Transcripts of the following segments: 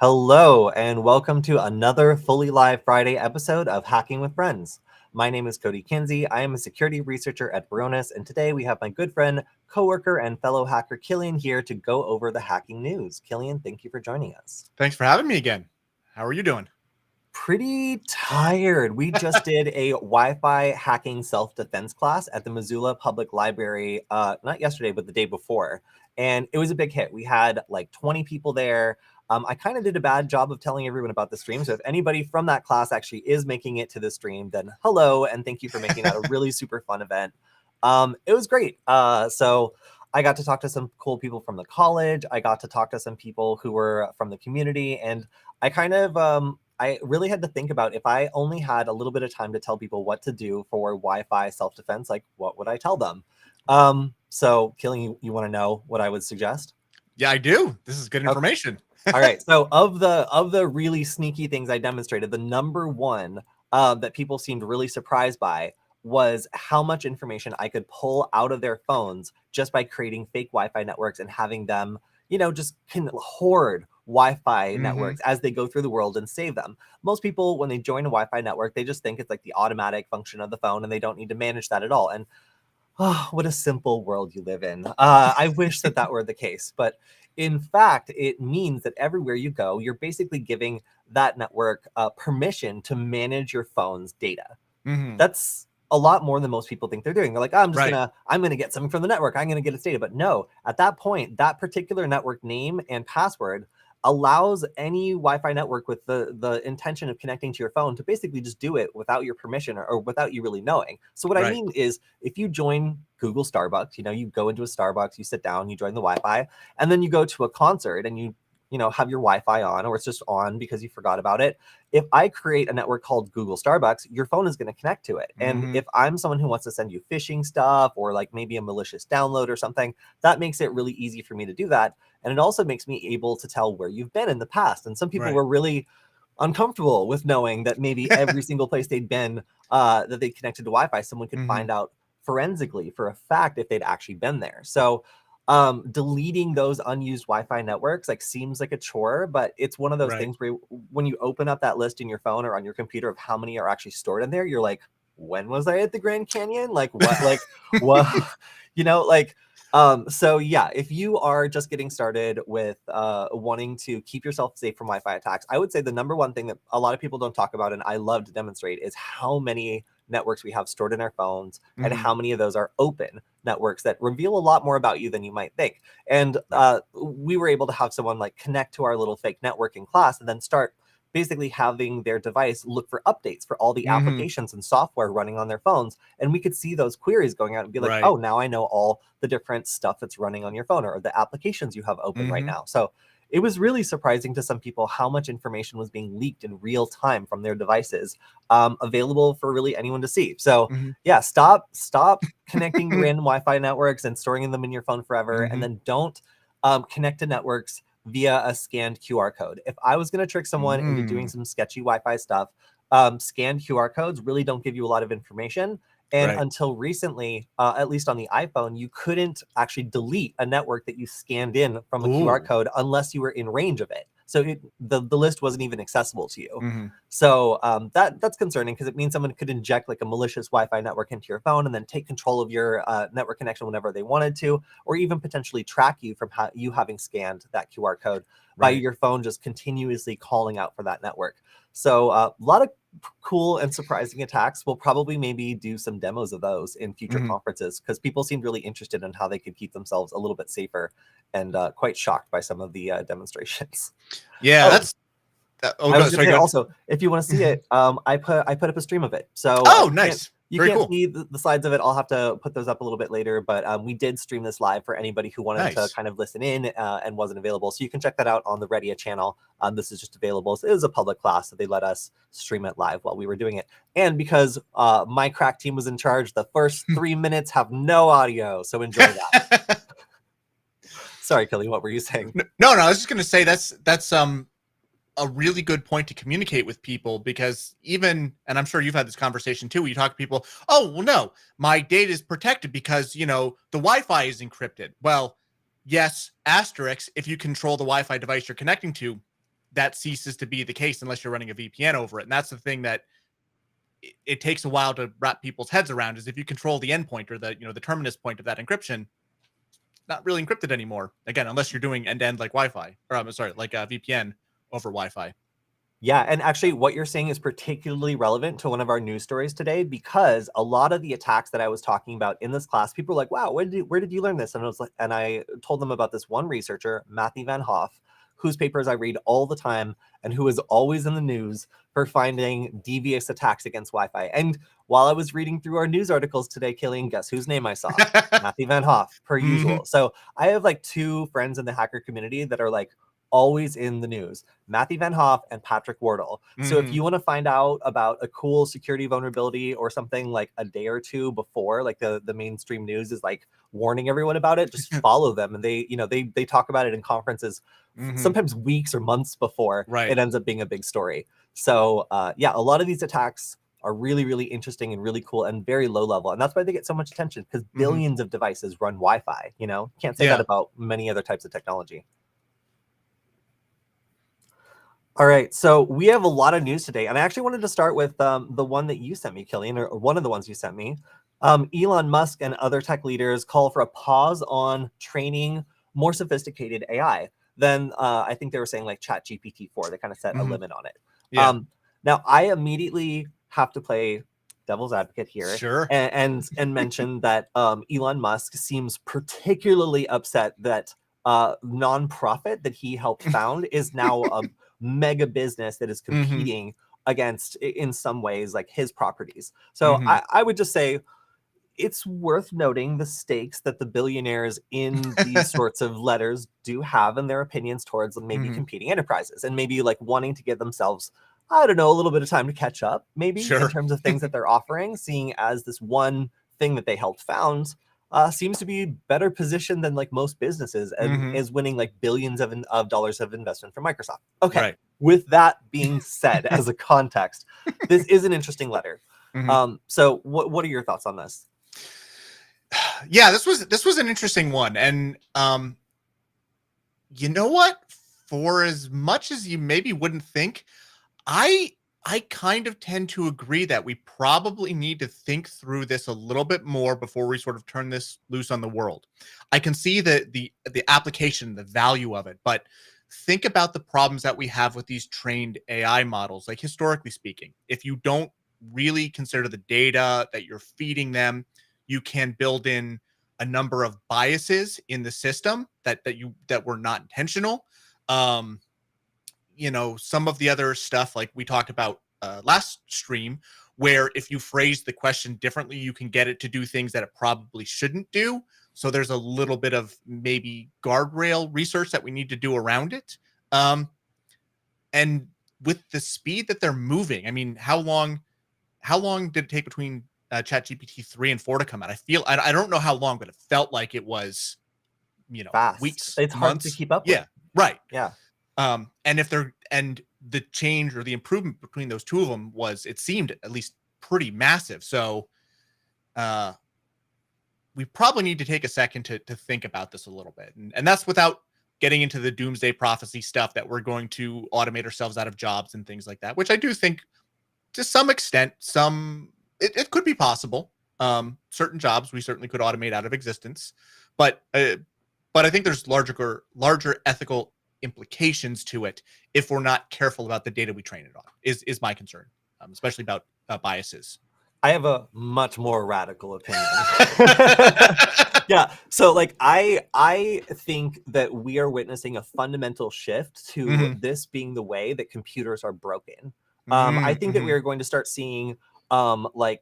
Hello, and welcome to another fully live Friday episode of Hacking with Friends. My name is Kody Kinzie. I am a security researcher at Varonis, and today we have my good friend, coworker, and fellow hacker Killian here to go over the hacking news. Killian, thank you for joining us. Thanks for having me again. How are you doing? Pretty tired. We just did a Wi-Fi hacking self-defense class at the Missoula Public Library, not yesterday, but the day before. And it was a big hit. We had like 20 people there. I kind of did a bad job of telling everyone about the stream. So if anybody from that class actually is making it to the stream, then hello, and thank you for making that a really super fun event. It was great. So I got to talk to some cool people from the college. I got to talk to some people who were from the community, and I kind of I really had to think about if I only had a little bit of time to tell people what to do for Wi-Fi self-defense, like what would I tell them? So Killing, you want to know what I would suggest? Yeah, I do. This is good information. Okay. All right. So of the really sneaky things I demonstrated, the number one that people seemed really surprised by was how much information I could pull out of their phones just by creating fake Wi-Fi networks and having them, just can hoard Wi-Fi networks as they go through the world and save them. Most people, when they join a Wi-Fi network, they just think it's like the automatic function of the phone and they don't need to manage that at all. And oh, what a simple world you live in. I wish that were the case. But in fact, it means that everywhere you go, you're basically giving that network permission to manage your phone's data. That's a lot more than most people think they're doing. They're like, oh, I'm gonna get something from the network. I'm gonna get its data. But no, at that point, that particular network name and password allows any Wi-Fi network with the intention of connecting to your phone to basically just do it without your permission or without you really knowing. So what I mean is, if you join Google Starbucks, you go into a Starbucks, you sit down, you join the Wi-Fi, and then you go to a concert and you have your Wi-Fi on, or it's just on because you forgot about it. If I create a network called Google Starbucks, your phone is going to connect to it. And if I'm someone who wants to send you phishing stuff or like maybe a malicious download or something, that makes it really easy for me to do that. And it also makes me able to tell where you've been in the past. And some people were really uncomfortable with knowing that maybe every single place they'd been that they connected to Wi-Fi, someone could find out forensically for a fact if they'd actually been there. So deleting those unused Wi-Fi networks seems like a chore, but it's one of those things where when you open up that list in your phone or on your computer of how many are actually stored in there, you're like, when was I at the Grand Canyon? Like what? Like what? So yeah, if you are just getting started with wanting to keep yourself safe from Wi-Fi attacks, I would say the number one thing that a lot of people don't talk about and I love to demonstrate is how many networks we have stored in our phones and how many of those are open networks that reveal a lot more about you than you might think. And we were able to have someone connect to our little fake network in class and then start basically having their device look for updates for all the applications and software running on their phones. And we could see those queries going out and be like, oh, now I know all the different stuff that's running on your phone or the applications you have open right now. So it was really surprising to some people how much information was being leaked in real time from their devices, available for really anyone to see. So yeah, stop connecting to random Wi-Fi networks and storing them in your phone forever. And then don't connect to networks via a scanned QR code. If I was going to trick someone into doing some sketchy Wi-Fi stuff, scanned QR codes really don't give you a lot of information. And until recently, at least on the iPhone, you couldn't actually delete a network that you scanned in from a QR code unless you were in range of it. So the list wasn't even accessible to you. So that's concerning because it means someone could inject a malicious Wi-Fi network into your phone and then take control of your network connection whenever they wanted to, or even potentially track you from you having scanned that QR code by your phone just continuously calling out for that network. So a lot of cool and surprising attacks. We'll probably maybe do some demos of those in future conferences because people seemed really interested in how they could keep themselves a little bit safer and quite shocked by some of the demonstrations. Yeah, I was going to say also, if you want to see it, I put up a stream of it. So nice. You can't see the slides of it. I'll have to put those up a little bit later, but we did stream this live for anybody who wanted to kind of listen in and wasn't available. So you can check that out on the Redia channel. This is just available. So it is a public class, so they let us stream it live while we were doing it. And because my crack team was in charge, the first 3 minutes have no audio. So enjoy that. Sorry, Kelly, what were you saying? No, I was just going to say that's a really good point to communicate with people because and I'm sure you've had this conversation too, where you talk to people, oh, well, no, my data is protected because, the Wi-Fi is encrypted. Well, yes, asterisk, if you control the Wi-Fi device you're connecting to, that ceases to be the case unless you're running a VPN over it. And that's the thing that it takes a while to wrap people's heads around, is if you control the endpoint or the, you know, the terminus point of that encryption, not really encrypted anymore. Again, unless you're doing end-to-end like Wi-Fi, or I'm sorry, like a VPN over Wi-Fi. Yeah, and actually what you're saying is particularly relevant to one of our news stories today, because a lot of the attacks that I was talking about in this class, people were like, wow, where did you learn this? And I was like, and I told them about this one researcher, Matthew Van Hoff, whose papers I read all the time and who is always in the news for finding devious attacks against Wi-Fi. And while I was reading through our news articles today, Killian, guess whose name I saw? Matthew Van Hoff, per usual. So I have like two friends in the hacker community that are like always in the news, Matthew Van Hoff and Patrick Wardle. So if you want to find out about a cool security vulnerability or something like a day or two before, like the mainstream news is like warning everyone about it, just follow them. And they, you know, they talk about it in conferences, sometimes weeks or months before it ends up being a big story. So yeah, a lot of these attacks are really, really interesting and really cool and very low level. And that's why they get so much attention, because billions of devices run Wi-Fi, you know, can't say that about many other types of technology. All right, so we have a lot of news today, and I actually wanted to start with the one that you sent me, Killian, or one of the ones you sent me. Elon Musk and other tech leaders call for a pause on training more sophisticated AI. Then I think they were saying like ChatGPT 4. They kind of set a limit on it. Now, I immediately have to play devil's advocate here and mention that Elon Musk seems particularly upset that nonprofit that he helped found is now a mega business that is competing against, in some ways, like his properties. So I would just say it's worth noting the stakes that the billionaires in these sorts of letters do have in their opinions towards maybe competing enterprises, and maybe like wanting to give themselves, I don't know, a little bit of time to catch up, maybe in terms of things that they're offering, seeing as this one thing that they helped found seems to be better positioned than like most businesses, and is winning like billions of dollars of investment from Microsoft. Okay, with that being said, as a context, this is an interesting letter. So what are your thoughts on this? Yeah, this was an interesting one, and you know what? For as much as you maybe wouldn't think, I kind of tend to agree that we probably need to think through this a little bit more before we sort of turn this loose on the world. I can see the application, the value of it, but think about the problems that we have with these trained AI models. Like, historically speaking, if you don't really consider the data that you're feeding them, you can build in a number of biases in the system that were not intentional. You know, some of the other stuff like we talked about last stream, where if you phrase the question differently, you can get it to do things that it probably shouldn't do. So there's a little bit of maybe guardrail research that we need to do around it. And with the speed that they're moving, I mean, how long did it take between ChatGPT 3 and 4 to come out? I don't know how long, but it felt like it was, you know, fast. Weeks, it's months. Hard to keep up with. And and the change or the improvement between those two of them was, it seemed at least pretty massive. So we probably need to take a second to think about this a little bit. And that's without getting into the doomsday prophecy stuff that we're going to automate ourselves out of jobs and things like that, which I do think to some extent, it could be possible. Certain jobs we certainly could automate out of existence, but I think there's larger ethical implications to it if we're not careful about the data we train it on, is my concern, especially about biases. I have a much more radical opinion. Yeah, so like I think that we are witnessing a fundamental shift to this being the way that computers are broken. I think that we are going to start seeing like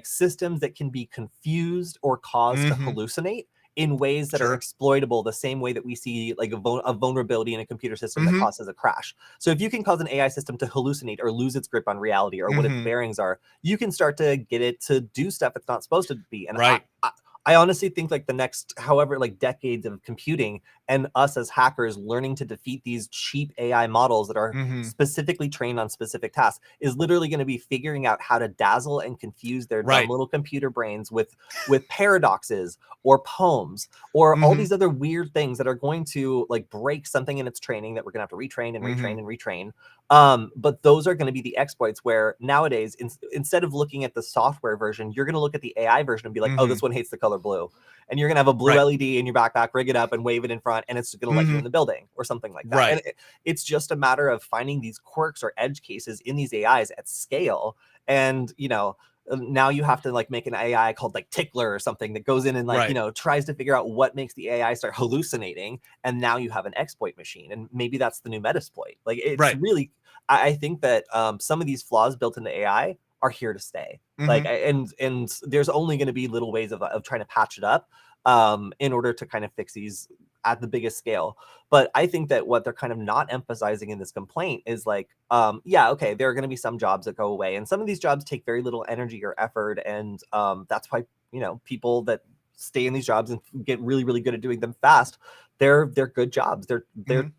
systems that can be confused or caused to hallucinate in ways that are exploitable, the same way that we see like a vulnerability in a computer system that causes a crash. So if you can cause an AI system to hallucinate or lose its grip on reality or what its bearings are, you can start to get it to do stuff it's not supposed to be. And I honestly think like the next, however, like decades of computing and us as hackers learning to defeat these cheap AI models that are specifically trained on specific tasks is literally going to be figuring out how to dazzle and confuse their dumb little computer brains with paradoxes or poems or all these other weird things that are going to like break something in its training that we're going to have to retrain and retrain and retrain. But those are going to be the exploits where nowadays, instead of looking at the software version, you're going to look at the AI version and be like, oh, this one hates the color blue. And you're going to have a blue LED in your backpack, rig it up and wave it in front, and it's going to let you in the building or something like that. And it's just a matter of finding these quirks or edge cases in these AIs at scale. And, you know, now you have to like make an AI called like Tickler or something that goes in and like, you know, tries to figure out what makes the AI start hallucinating. And now you have an exploit machine. And maybe that's the new Metasploit. Like it's really, I think that some of these flaws built into AI are here to stay. Like, and there's only going to be little ways of trying to patch it up in order to kind of fix these at the biggest scale. But I think that what they're kind of not emphasizing in this complaint is like, yeah, okay, there are going to be some jobs that go away, and some of these jobs take very little energy or effort, and that's why, you know, people that stay in these jobs and get really, really good at doing them fast, they're good jobs. They're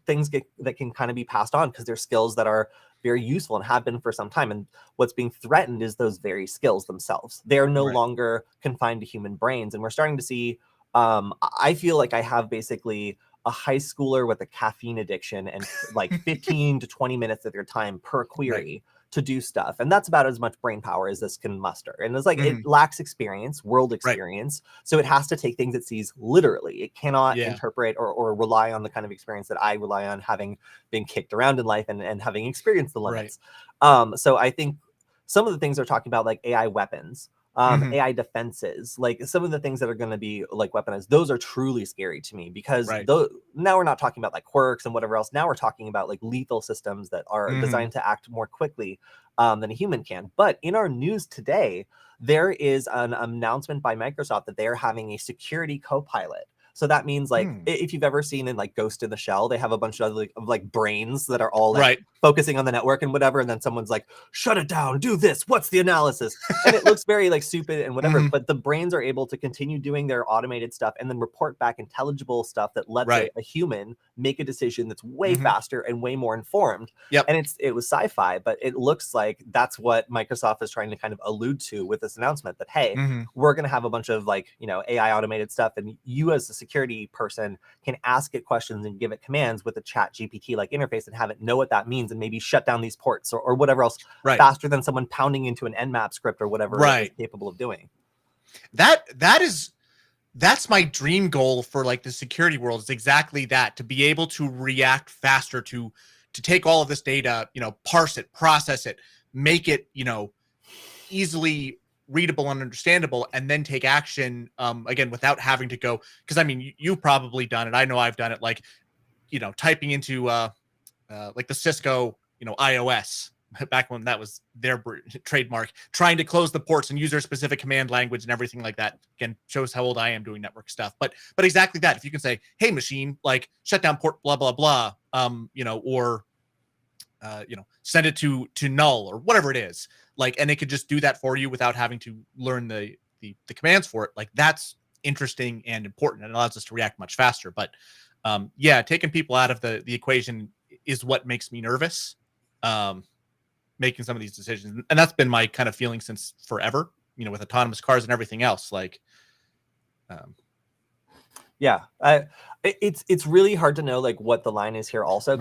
things that can kind of be passed on because they're skills that are very useful and have been for some time. And what's being threatened is those very skills themselves. They are no longer confined to human brains, and we're starting to see. I feel like I have basically a high schooler with a caffeine addiction and like 15 to 20 minutes of their time per query to do stuff. And that's about as much brain power as this can muster. And it's like, it lacks experience, world experience. So it has to take things it sees literally. It cannot interpret or rely on the kind of experience that I rely on, having been kicked around in life and having experienced the limits. So I think some of the things they're talking about, like AI weapons, AI defenses, like some of the things that are going to be like weaponized, those are truly scary to me, because now we're not talking about like quirks and whatever else. Now we're talking about like lethal systems that are designed to act more quickly than a human can. But in our news today, there is an announcement by Microsoft that they are having a security co-pilot. So that means like if you've ever seen in like Ghost in the Shell, they have a bunch of like brains that are all like focusing on the network and whatever, and then someone's like, shut it down, do this, what's the analysis? And it looks very like stupid and whatever, but the brains are able to continue doing their automated stuff and then report back intelligible stuff that lets a human make a decision that's way faster and way more informed. And it was sci-fi, but it looks like that's what Microsoft is trying to kind of allude to with this announcement, that hey, we're going to have a bunch of like, you know, AI automated stuff, and you as a security person can ask it questions and give it commands with a ChatGPT like interface and have it know what that means and maybe shut down these ports or whatever else faster than someone pounding into an Nmap script or whatever it is capable of doing. That's my dream goal for like the security world, is exactly that, to be able to react faster, to take all of this data, you know, parse it, process it, make it, you know, easily readable and understandable, and then take action again without having to go, because I mean, you've probably done it, I know I've done it, like, you know, typing into like the Cisco, you know, iOS back when that was their trademark, trying to close the ports and use their specific command language and everything like that. Again, shows how old I am doing network stuff. But exactly that. If you can say, hey machine, like shut down port blah blah blah, you know, or you know, send it to null or whatever it is, like, and it could just do that for you without having to learn the commands for it. Like, that's interesting and important, and allows us to react much faster. But yeah, taking people out of the equation is what makes me nervous, making some of these decisions. And that's been my kind of feeling since forever, you know, with autonomous cars and everything else. Like, yeah, it's really hard to know like what the line is here also.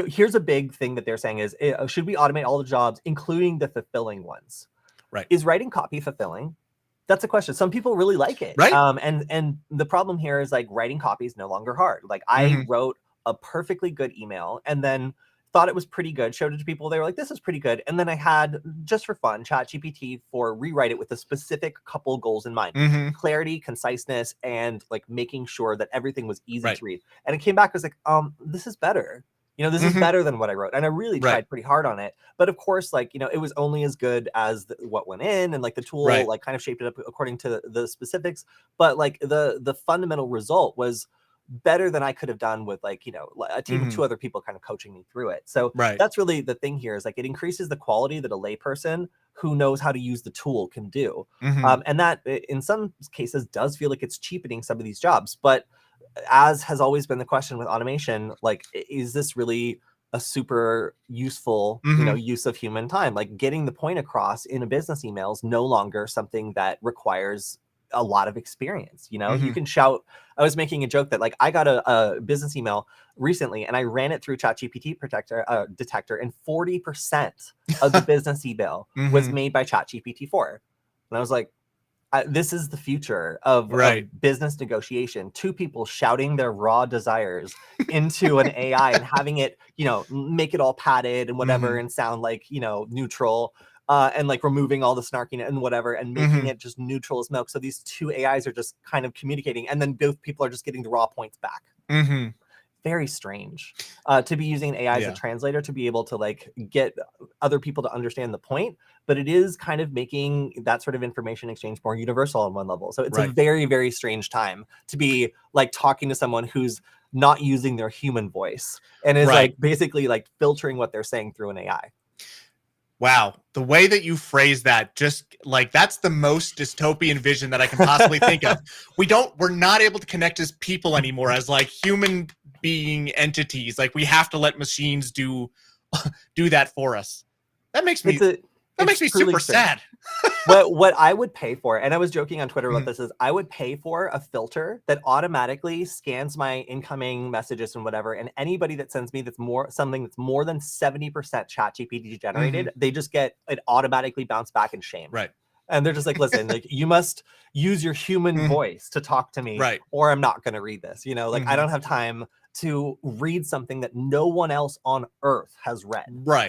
Here's a big thing that they're saying is, should we automate all the jobs, including the fulfilling ones? Is writing copy fulfilling? That's a question. Some people really like it. And the problem here is like writing copy is no longer hard. Like I wrote a perfectly good email and then thought it was pretty good, showed it to people, they were like, this is pretty good. And then I had, just for fun, ChatGPT for rewrite it with a specific couple goals in mind. Clarity, conciseness, and like making sure that everything was easy to read. And it came back as like, this is better. You know, this is better than what I wrote. And I really tried pretty hard on it. But of course, like, you know, it was only as good as what went in, and like the tool like kind of shaped it up according to the specifics. But like the fundamental result was better than I could have done with like, you know, a team of two other people kind of coaching me through it. So that's really the thing here, is like it increases the quality that a layperson who knows how to use the tool can do. And that in some cases does feel like it's cheapening some of these jobs. But as has always been the question with automation, like, is this really a super useful, use of human time? Like, getting the point across in a business email is no longer something that requires a lot of experience. You can shout. I was making a joke that, like, I got a business email recently and I ran it through ChatGPT detector, and 40% of the business email was made by ChatGPT 4. And I was like, this is the future of business negotiation. Two people shouting their raw desires into an AI and having it, make it all padded and whatever and sound like, neutral, and like removing all the snarking and whatever and making it just neutral as milk. So these two AIs are just kind of communicating, and then both people are just getting the raw points back. Very strange to be using AI as a translator to be able to like get other people to understand the point, but it is kind of making that sort of information exchange more universal on one level. So it's a very, very strange time to be like talking to someone who's not using their human voice and is like basically like filtering what they're saying through an AI. Wow, the way that you phrase that, just like, that's the most dystopian vision that I can possibly think of. We're not able to connect as people anymore, as like human being entities. Like, we have to let machines do that for us. That makes me super sad. What I would pay for, and I was joking on Twitter about this, is I would pay for a filter that automatically scans my incoming messages and whatever, and anybody that sends me something that's more than 70% ChatGPT generated, they just get it automatically bounced back in shame. And they're just like, listen, like, you must use your human voice to talk to me, or I'm not going to read this. Like, I don't have time to read something that no one else on earth has read.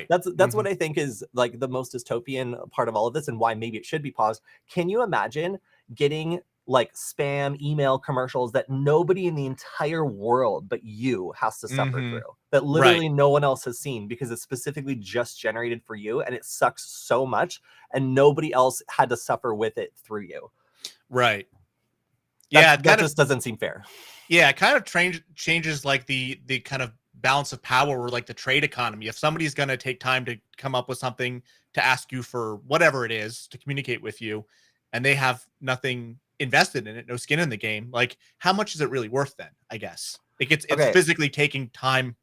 That's what I think is like the most dystopian part of all of this, and why maybe it should be paused. Can you imagine getting like spam email commercials that nobody in the entire world but you has to suffer through, that literally no one else has seen because it's specifically just generated for you, and it sucks so much and nobody else had to suffer with it through you? That just doesn't seem fair. It kind of changes like the kind of balance of power, or like the trade economy. If somebody's going to take time to come up with something to ask you for whatever it is to communicate with you, and they have nothing invested in it, no skin in the game, like, how much is it really worth then? I guess it's physically taking time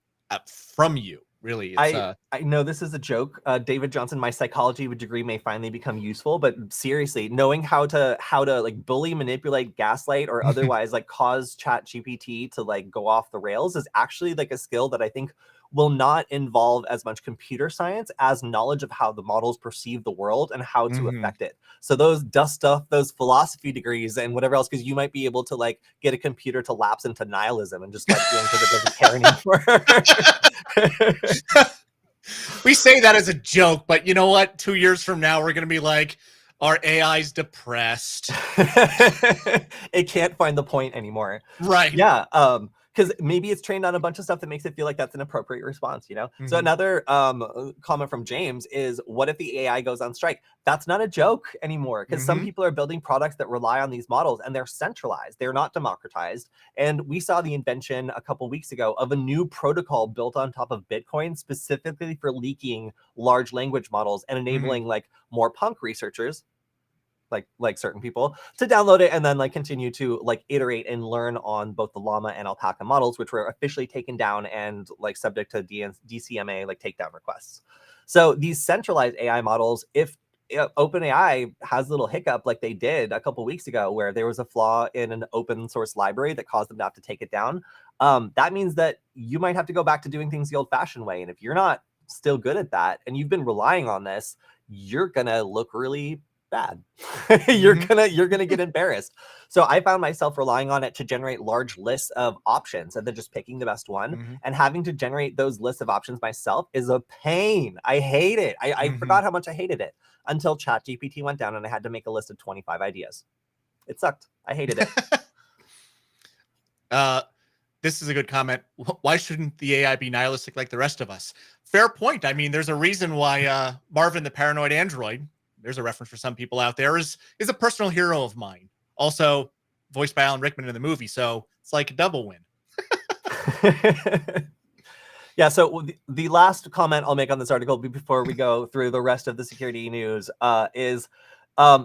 from you. Really, I know this is a joke. David Johnson, my psychology degree may finally become useful, but seriously, knowing how to like bully, manipulate, gaslight, or otherwise like cause ChatGPT to like go off the rails is actually like a skill that I think will not involve as much computer science as knowledge of how the models perceive the world and how to affect it. So those dust off those philosophy degrees and whatever else, because you might be able to like get a computer to lapse into nihilism and just like because it doesn't care anymore. We say that as a joke, but you know what? 2 years from now, we're going to be like, our AI's depressed. It can't find the point anymore. Yeah. Because maybe it's trained on a bunch of stuff that makes it feel like that's an appropriate response, So another comment from James is, what if the AI goes on strike? That's not a joke anymore, because some people are building products that rely on these models, and they're centralized. They're not democratized. And we saw the invention a couple weeks ago of a new protocol built on top of Bitcoin specifically for leaking large language models and enabling like more punk researchers, like certain people, to download it and then like continue to like iterate and learn on both the llama and alpaca models, which were officially taken down and like subject to DCMA like takedown requests. So these centralized AI models, if OpenAI has a little hiccup like they did a couple weeks ago where there was a flaw in an open source library that caused them to have to take it down, that means that you might have to go back to doing things the old-fashioned way. And if you're not still good at that and you've been relying on this, you're gonna look really bad. You're gonna get embarrassed. So I found myself relying on it to generate large lists of options and then just picking the best one, and having to generate those lists of options myself is a pain. I hate it. I forgot how much I hated it until ChatGPT went down and I had to make a list of 25 ideas. It sucked. I hated it. This is a good comment. Why shouldn't the AI be nihilistic like the rest of us? Fair point. I mean, there's a reason why Marvin the Paranoid Android, there's a reference for some people out there, is a personal hero of mine. Also voiced by Alan Rickman in the movie, so it's like a double win. Yeah, so the last comment I'll make on this article before we go through the rest of the security news is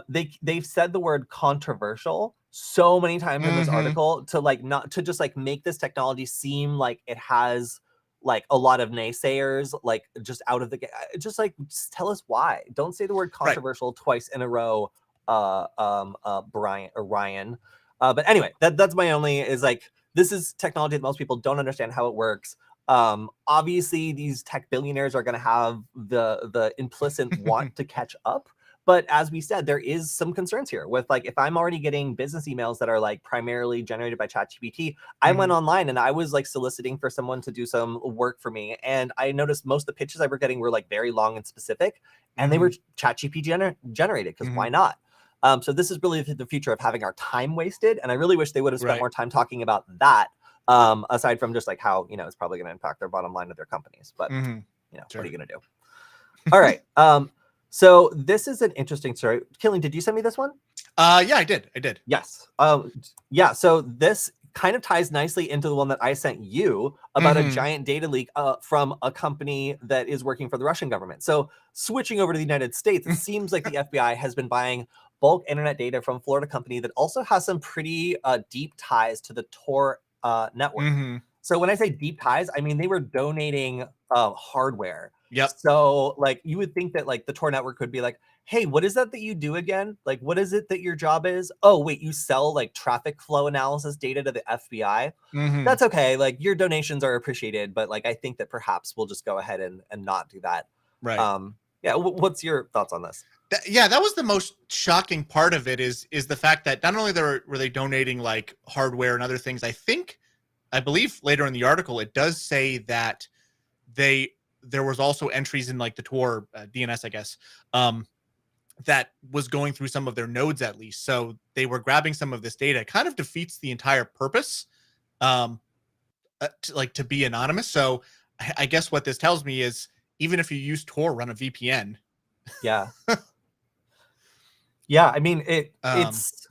they've said the word controversial so many times in this article to like not to just like make this technology seem like it has like a lot of naysayers, like just out of the just like just tell us why. Don't say the word Right. controversial twice in a row, Brian or Ryan. But anyway, that's my only is like this is technology that most people don't understand how it works. Obviously these tech billionaires are going to have the implicit want to catch up, but as we said, there is some concerns here with like if I'm already getting business emails that are like primarily generated by ChatGPT. I went online and I was like soliciting for someone to do some work for me, and I noticed most of the pitches I were getting were like very long and specific, and they were ChatGPT generated because why not? So this is really the future of having our time wasted, and I really wish they would have spent more time talking about that. Aside from just like how, you know, it's probably going to impact their bottom line of their companies, but you know, what are you going to do? All right. So this is an interesting story. Killing, did you send me this one? Yeah, I did. Yes. Yeah. So this kind of ties nicely into the one that I sent you about a giant data leak from a company that is working for the Russian government. So switching over to the United States, it seems like the FBI has been buying bulk internet data from a Florida company that also has some pretty deep ties to the Tor network. So when I say deep ties, I mean they were donating hardware. Yep. So like you would think that like the Tor network could be like, hey, what is that you do again? Like, what is it that your job is? Oh, wait, you sell like traffic flow analysis data to the FBI. That's okay. Like your donations are appreciated, but like I think that perhaps we'll just go ahead and not do that. Right. Yeah. What's your thoughts on this? That was the most shocking part of it is the fact that not only were they donating like hardware and other things. I believe later in the article it does say that there was also entries in like the Tor DNS, I guess, that was going through some of their nodes at least. So they were grabbing some of this data. It kind of defeats the entire purpose, to be anonymous. So I guess what this tells me is even if you use Tor, run a VPN. Yeah. Yeah, I mean it's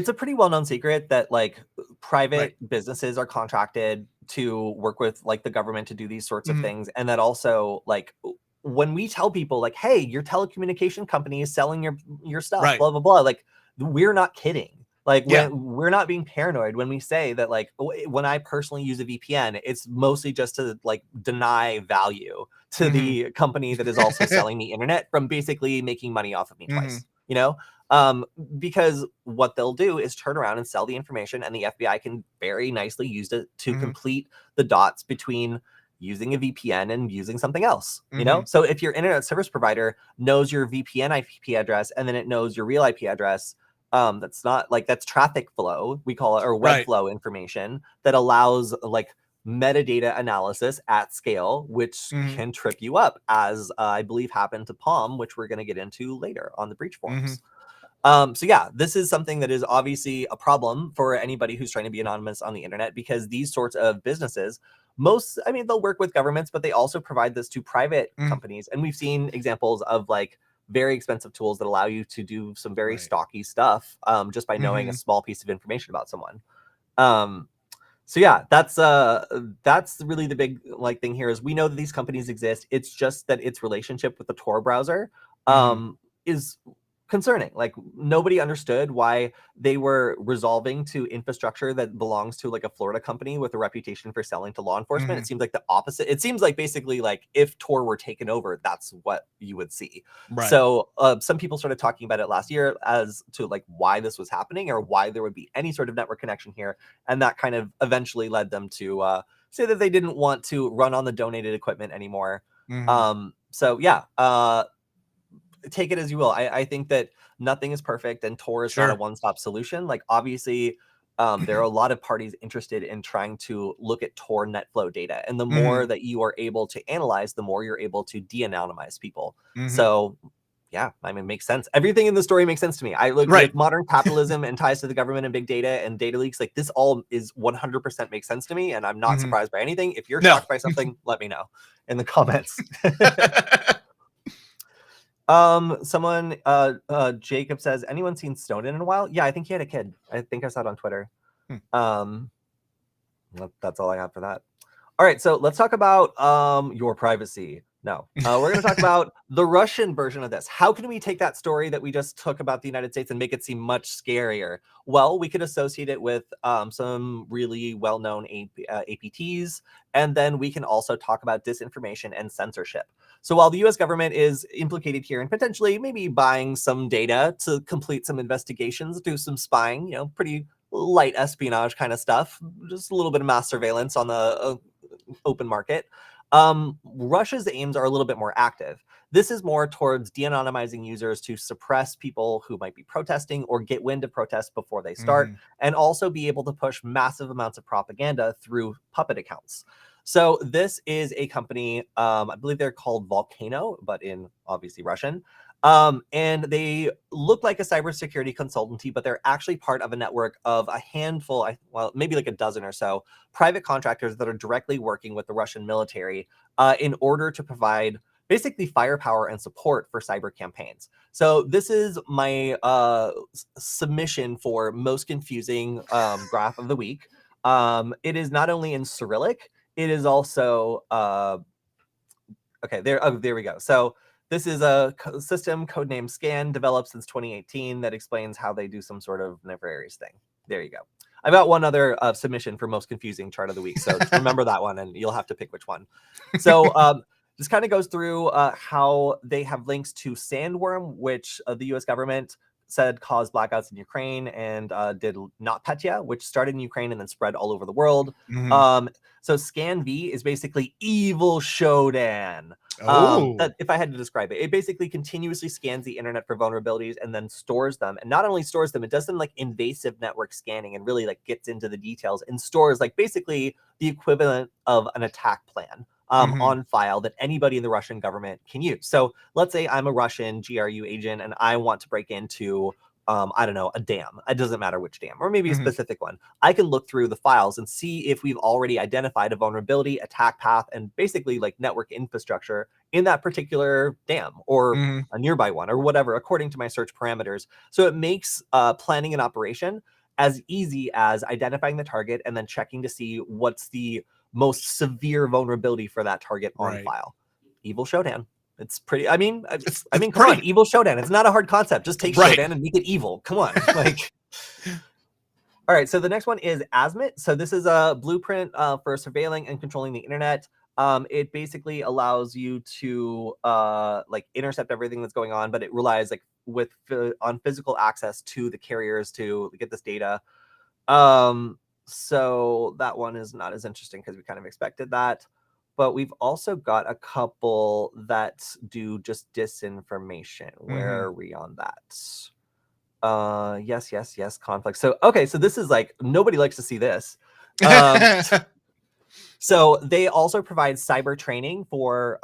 a pretty well-known secret that like private businesses are contracted to work with like the government to do these sorts of things, and that also like when we tell people like, hey, your telecommunication company is selling your stuff, blah blah blah, like we're not kidding. Like we're not being paranoid when we say that like when I personally use a VPN, it's mostly just to like deny value to the company that is also selling me internet from basically making money off of me twice, you know? Because what they'll do is turn around and sell the information, and the FBI can very nicely use it to complete the dots between using a VPN and using something else, you know? So if your internet service provider knows your VPN IP address and then it knows your real IP address, that's not like that's traffic flow, we call it, or web flow information that allows like metadata analysis at scale, which can trip you up, as I believe happened to Palm, which we're going to get into later on the breach forums. So yeah, this is something that is obviously a problem for anybody who's trying to be anonymous on the internet, because these sorts of businesses, I mean, they'll work with governments, but they also provide this to private companies. And we've seen examples of like very expensive tools that allow you to do some very stocky stuff just by knowing a small piece of information about someone. So yeah, that's really the big like thing here is we know that these companies exist. It's just that its relationship with the Tor browser is concerning. Like nobody understood why they were resolving to infrastructure that belongs to like a Florida company with a reputation for selling to law enforcement. It seems like the opposite. It seems like basically like if Tor were taken over, that's what you would see. So some people started talking about it last year as to like why this was happening or why there would be any sort of network connection here. And that kind of eventually led them to say that they didn't want to run on the donated equipment anymore. So yeah, take it as you will. I think that nothing is perfect, and Tor is not a one-stop solution. Like obviously, there are a lot of parties interested in trying to look at Tor netflow data, and the more that you are able to analyze, the more you're able to de-anonymize people. So yeah, I mean, it makes sense. Everything in the story makes sense to me. I look with modern capitalism and ties to the government and big data and data leaks. Like this all is 100% makes sense to me, and I'm not surprised by anything. If you're shocked by something, let me know in the comments. Someone Jacob says, anyone seen Snowden in a while? Yeah, I think he had a kid. I think I saw it on Twitter. That's all I have for that. All right, so let's talk about your privacy. No. We're going to talk about the Russian version of this. How can we take that story that we just took about the United States and make it seem much scarier? Well, we could associate it with some really well-known APTs, and then we can also talk about disinformation and censorship. So while the US government is implicated here in potentially maybe buying some data to complete some investigations, do some spying, pretty light espionage kind of stuff, just a little bit of mass surveillance on the open market. Russia's aims are a little bit more active. This is more towards de-anonymizing users to suppress people who might be protesting or get wind of protests before they start, and also be able to push massive amounts of propaganda through puppet accounts. So this is a company, I believe they're called Volcano, but in obviously Russian. And they look like a cybersecurity consultancy, but they're actually part of a network of a handful, well, maybe like a dozen or so private contractors that are directly working with the Russian military in order to provide basically firepower and support for cyber campaigns. So this is my submission for most confusing graph of the week. It is not only in Cyrillic, it is also okay. There we go. So this is a system codenamed Scan, developed since 2018, that explains how they do some sort of nefarious thing. There you go. I've got one other submission for most confusing chart of the week, so remember that one, and you'll have to pick which one. So this kind of goes through how they have links to Sandworm, which the U.S. government said caused blackouts in Ukraine, and did NotPetya, which started in Ukraine and then spread all over the world. So ScanV is basically evil Shodan. That, if I had to describe it, it basically continuously scans the internet for vulnerabilities and then stores them. And not only stores them, it does some like invasive network scanning and really like gets into the details and stores like basically the equivalent of an attack plan on file that anybody in the Russian government can use. So let's say I'm a Russian GRU agent and I want to break into I don't know, a dam. It doesn't matter which dam, or maybe a specific one. I can look through the files and see if we've already identified a vulnerability, attack path, and basically like network infrastructure in that particular dam or a nearby one or whatever, according to my search parameters. So it makes planning an operation as easy as identifying the target and then checking to see what's the most severe vulnerability for that target on file. Evil Shodan. It's pretty. I mean, come on, evil Shodan. It's not a hard concept. Just take Shodan and make it evil. Come on, like. All right. So the next one is Asmit. So this is a blueprint for surveilling and controlling the internet. It basically allows you to like intercept everything that's going on, but it relies like on physical access to the carriers to get this data. So that one is not as interesting because we kind of expected that. But we've also got a couple that do just disinformation. Where are we on that? Yes, conflict. So, okay, so this is like, nobody likes to see this. So they also provide cyber training for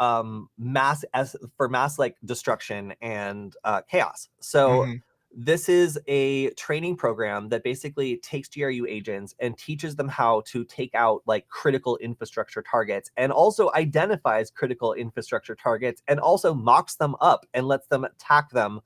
mass like destruction and chaos. So this is a training program that basically takes GRU agents and teaches them how to take out like critical infrastructure targets, and also identifies critical infrastructure targets and also mocks them up and lets them attack them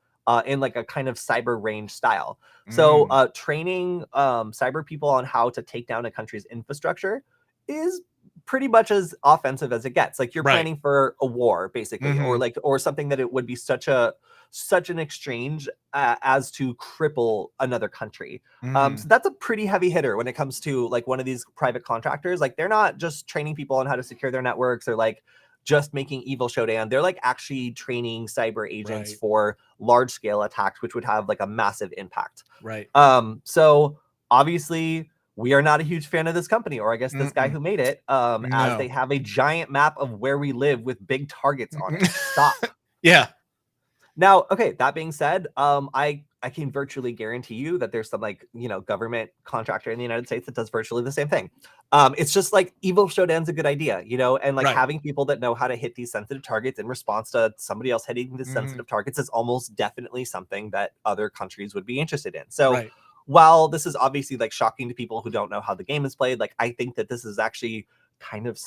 in like a kind of cyber range style. So training cyber people on how to take down a country's infrastructure is pretty much as offensive as it gets. Like you're planning for a war basically, or something that it would be such an exchange as to cripple another country. So that's a pretty heavy hitter when it comes to like one of these private contractors. Like they're not just training people on how to secure their networks or like just making evil Shodan. They're like actually training cyber agents for large scale attacks, which would have like a massive impact. So obviously we are not a huge fan of this company, or I guess this guy who made it, as they have a giant map of where we live with big targets on it. Stop. Now, okay, that being said, I can virtually guarantee you that there's some like, government contractor in the United States that does virtually the same thing. It's just like evil Shodan's a good idea, and like having people that know how to hit these sensitive targets in response to somebody else hitting the sensitive targets is almost definitely something that other countries would be interested in. So while this is obviously like shocking to people who don't know how the game is played, like I think that this is actually kind of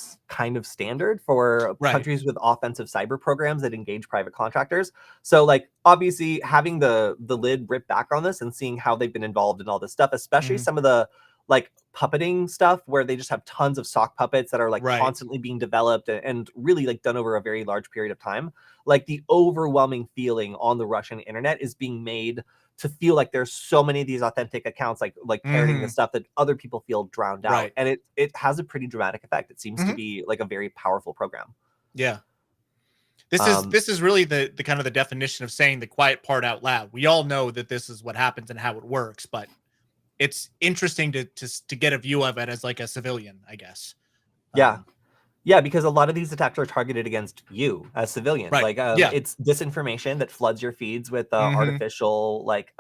standard for countries with offensive cyber programs that engage private contractors. So like obviously having the lid ripped back on this and seeing how they've been involved in all this stuff, especially some of the like puppeting stuff where they just have tons of sock puppets that are like Right. constantly being developed and really like done over a very large period of time. Like the overwhelming feeling on the Russian internet is being made to feel like there's so many of these authentic accounts like parroting the stuff that other people feel drowned out. Right. And it has a pretty dramatic effect. It seems to be like a very powerful program. Yeah. This is really the kind of the definition of saying the quiet part out loud. We all know that this is what happens and how it works, but it's interesting to get a view of it as like a civilian, I guess. Yeah. Yeah, because a lot of these attacks are targeted against you as civilians. Right. Like, Yeah. it's disinformation that floods your feeds with artificial, like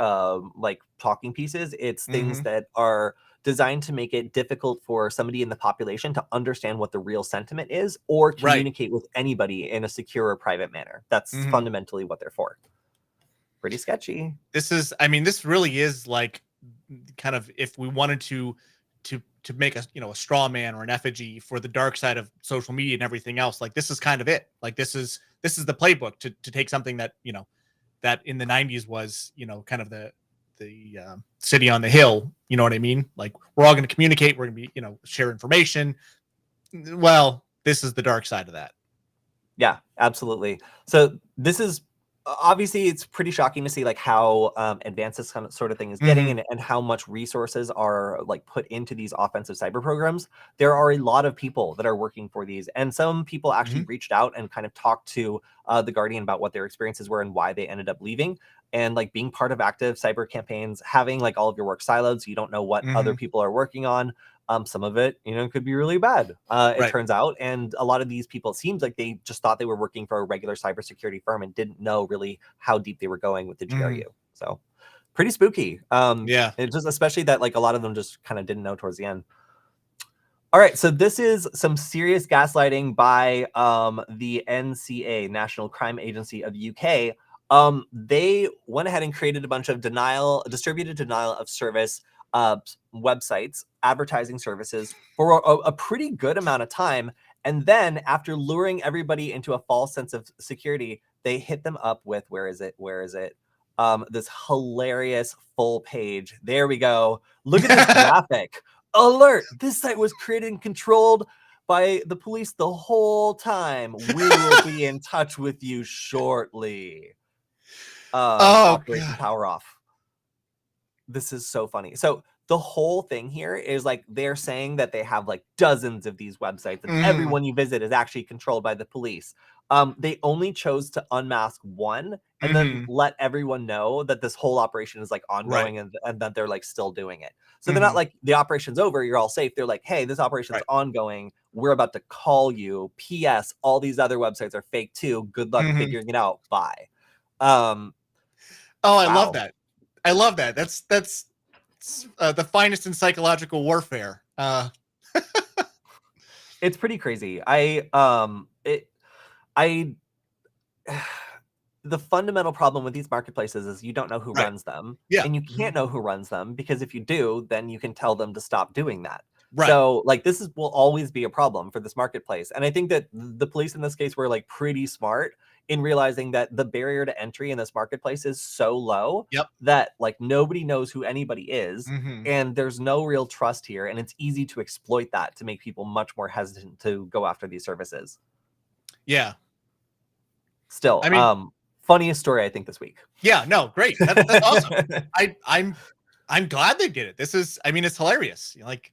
talking pieces. It's things that are designed to make it difficult for somebody in the population to understand what the real sentiment is or communicate with anybody in a secure or private manner. That's fundamentally what they're for. Pretty sketchy. This really is like kind of, if we wanted to make a straw man or an effigy for the dark side of social media and everything else, like this is kind of it. Like this is the playbook to take something that that in the 90s was kind of the city on the hill. You know what I mean? Like we're all going to communicate, we're going to be share information. Well, this is the dark side of that. Yeah, absolutely. So this is obviously, it's pretty shocking to see like how advanced this kind of sort of thing is getting and how much resources are like put into these offensive cyber programs. There are a lot of people that are working for these, and some people actually reached out and kind of talked to the Guardian about what their experiences were and why they ended up leaving. And like being part of active cyber campaigns, having like all of your work siloed so you don't know what other people are working on. Some of it, could be really bad, it turns out. And a lot of these people, it seems like they just thought they were working for a regular cybersecurity firm and didn't know really how deep they were going with the GRU. So pretty spooky. Yeah. It just, especially that like a lot of them just kind of didn't know towards the end. All right, so this is some serious gaslighting by the NCA, National Crime Agency of UK. They went ahead and created a bunch of distributed denial of service websites, advertising services for a pretty good amount of time. And then after luring everybody into a false sense of security, they hit them up with, where is it? This hilarious full page. There we go. Look at this graphic. Alert! This site was created and controlled by the police the whole time. We will be in touch with you shortly. Operation Power Off. This is so funny. So the whole thing here is like they're saying that they have like dozens of these websites and everyone you visit is actually controlled by the police. They only chose to unmask one and then let everyone know that this whole operation is like ongoing and that they're like still doing it. So they're not like, the operation's over, you're all safe. They're like, hey, this operation's ongoing. We're about to call you. P.S. All these other websites are fake too. Good luck figuring it out. Bye. I love that. I love that. That's the finest in psychological warfare. It's pretty crazy. The fundamental problem with these marketplaces is you don't know who runs them. Yeah. And you can't know who runs them, because if you do, then you can tell them to stop doing that. Right. So like will always be a problem for this marketplace. And I think that the police in this case were like pretty smart in realizing that the barrier to entry in this marketplace is so low that like nobody knows who anybody is, and there's no real trust here, and it's easy to exploit that to make people much more hesitant to go after these services. Yeah. Still, I mean, funniest story I think this week. Yeah, no, great. That's awesome. I'm glad they did it. This is, I mean, it's hilarious. Like,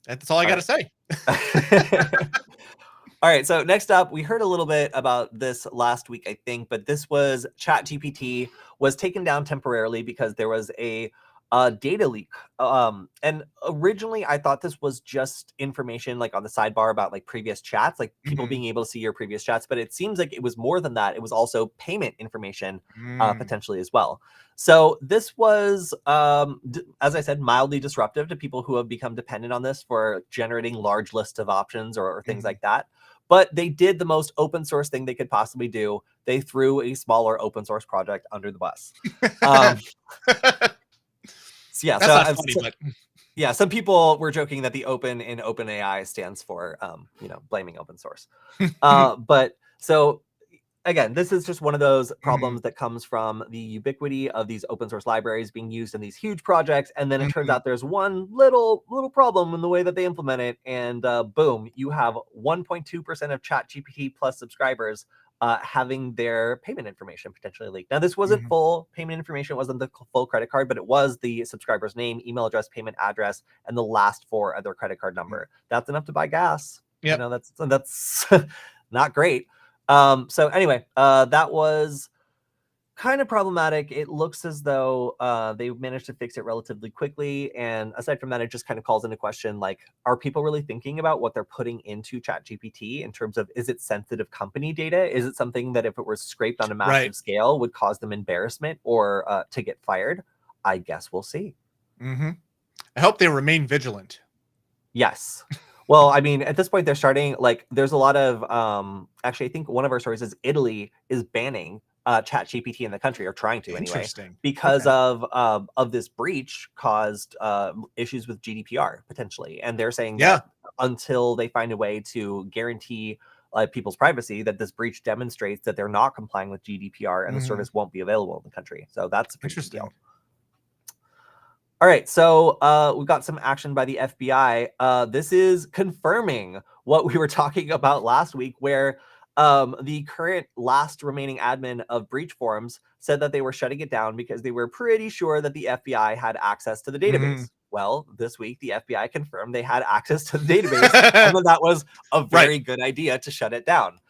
that's all I got to say. All right, so next up, we heard a little bit about this last week, I think, but this was ChatGPT was taken down temporarily because there was a data leak. And originally, I thought this was just information like on the sidebar about like previous chats, like people being able to see your previous chats, but it seems like it was more than that. It was also payment information potentially as well. So this was, as I said, mildly disruptive to people who have become dependent on this for generating large lists of options or things like that. But they did the most open source thing they could possibly do. They threw a smaller open source project under the bus. So yeah, that's not funny, but yeah, some people were joking that the open in OpenAI stands for, blaming open source. But so again, this is just one of those Mhm. problems that comes from the ubiquity of these open source libraries being used in these huge projects, and then it turns Mhm. out there's one little problem in the way that they implement it, and boom, you have 1.2% of ChatGPT plus subscribers having their payment information potentially leaked. Now, this wasn't Mhm. full payment information; it wasn't the full credit card, but it was the subscriber's name, email address, payment address, and the last four of their credit card number. That's enough to buy gas. You Yep. know, that's not great. So anyway, that was kind of problematic. It looks as though they managed to fix it relatively quickly. And aside from that, it just kind of calls into question, like, are people really thinking about what they're putting into ChatGPT in terms of, is it sensitive company data? Is it something that if it were scraped on a Right. massive scale would cause them embarrassment or to get fired? I guess we'll see. Mhm. I hope they remain vigilant. Yes. Well, I mean, at this point, they're starting like there's a lot of actually, I think one of our stories is Italy is banning ChatGPT in the country, or trying to anyway, Interesting. because Okay. of this breach caused issues with GDPR potentially, and they're saying Yeah. that until they find a way to guarantee people's privacy, that this breach demonstrates that they're not complying with GDPR, and the Mhm. service won't be available in the country. So that's a pretty big Interesting. deal. All right, so we got some action by the FBI. This is confirming what we were talking about last week, where the current last remaining admin of Breach Forums said that they were shutting it down because they were pretty sure that the FBI had access to the Mhm. database. Well, this week the FBI confirmed they had access to the database, and that was a Right. very good idea to shut it down.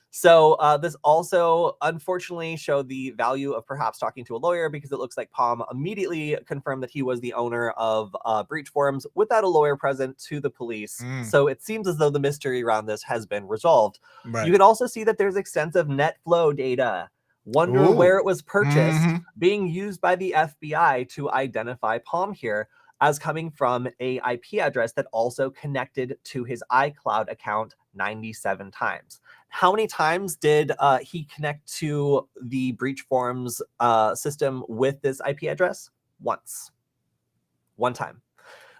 So this also unfortunately showed the value of perhaps talking to a lawyer, because it looks like Palm immediately confirmed that he was the owner of Breach Forums without a lawyer present to the police. Mm. So it seems as though the mystery around this has been resolved. You Right. can also see that there's extensive net flow data. Wonder where Ooh. it was purchased, Mhm. being used by the FBI to identify Palm here as coming from a IP address that also connected to his iCloud account 97 times. How many times did he connect to the Breach Forums system with this IP address? Once. One time.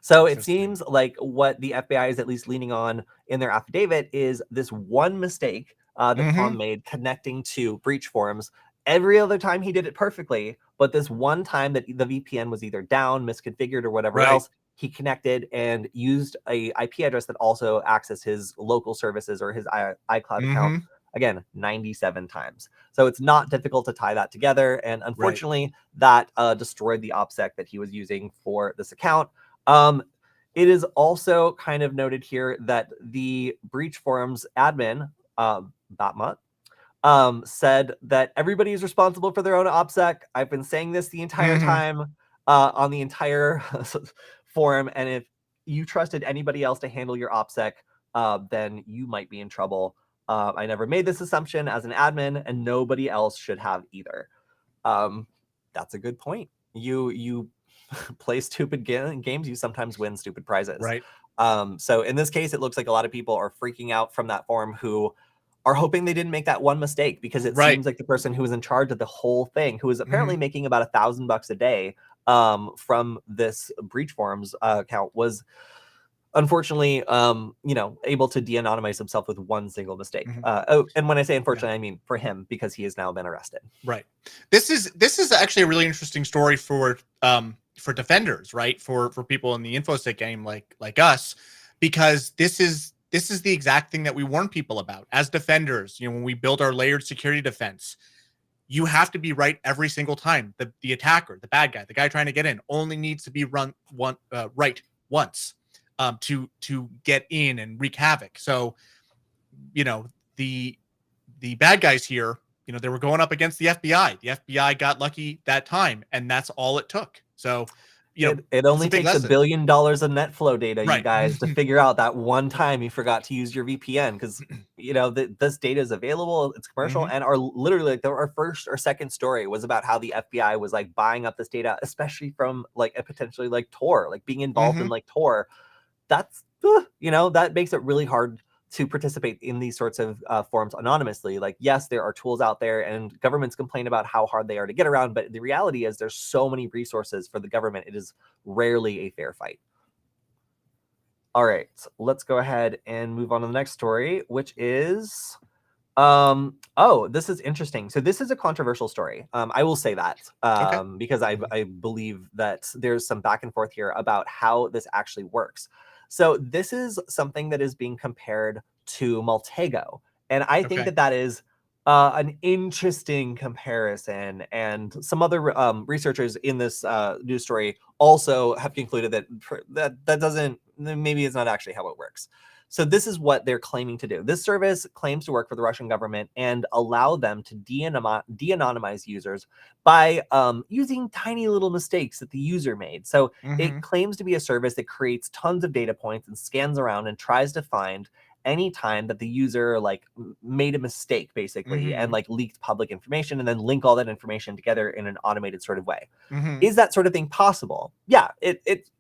So it Interesting. seems like what the FBI is at least leaning on in their affidavit is this one mistake that Palm Mhm. made connecting to Breach Forums. Every other time he did it perfectly, but this one time that the VPN was either down, misconfigured, or whatever Right. else, he connected and used a IP address that also accessed his local services or his iCloud account. Mhm. Again, 97 times. So it's not difficult to tie that together. And Right. unfortunately, that destroyed the OPSEC that he was using for this account. Um, it is also kind of noted here that the Breach Forums admin, Batmut, said that everybody is responsible for their own OPSEC. I've been saying this the entire Mhm. time on the entire forum, and if you trusted anybody else to handle your OPSEC, then you might be in trouble. I never made this assumption as an admin, and nobody else should have either. Um, that's a good point. You play stupid games, you sometimes win stupid prizes. Right. So in this case, it looks like a lot of people are freaking out from that forum who are hoping they didn't make that one mistake, because it Right. seems like the person who was in charge of the whole thing, who was apparently Mhm. making about $1,000 a day from this Breach Forums account, was unfortunately, able to de-anonymize himself with one single mistake. Mhm. And when I say Yeah. unfortunately, I mean for him, because he has now been arrested. Right. This is actually a really interesting story for defenders, right? For people in the infosec game like us, because this is the exact thing that we warn people about as defenders. When we build our layered security defense, you have to be right every single time. The attacker, the bad guy, the guy trying to get in, only needs to be right once to get in and wreak havoc. So you know the the bad guys here, they were going up against the FBI. The FBI got lucky that time, and that's all it took. So, It it's a only big takes $1 lesson. billion of net flow data, you Right. guys, to figure out that one time you forgot to use your VPN, because this data is available, it's commercial, Hmm. and our literally like our first or second story was about how the FBI was like buying up this data, especially from like a potentially like Tor, like being involved in Hmm. like Tor. That's that makes it really hard to participate in these sorts of forums anonymously. Like, yes, there are tools out there, and governments complain about how hard they are to get around, but the reality is there's so many resources for the government. It is rarely a fair fight. All right, let's go ahead and move on to the next story, which is Oh, this is interesting. So this is a controversial story. I will say that Okay. because I believe that there's some back and forth here about how this actually works. So this is something that is being compared to Maltego, and I think Okay. that that is an interesting comparison. And some other researchers in this news story also have concluded that that doesn't, maybe it's not actually how it works. So this is what they're claiming to do. This service claims to work for the Russian government and allow them to de-anonymize users by using tiny little mistakes that the user made. So it Mm-hmm. claims to be a service that creates tons of data points and scans around and tries to find any time that the user like made a mistake basically and Mm-hmm. like leaked public information and then link all that information together in an automated sort of way. Mm-hmm. Is that sort of thing possible? Yeah,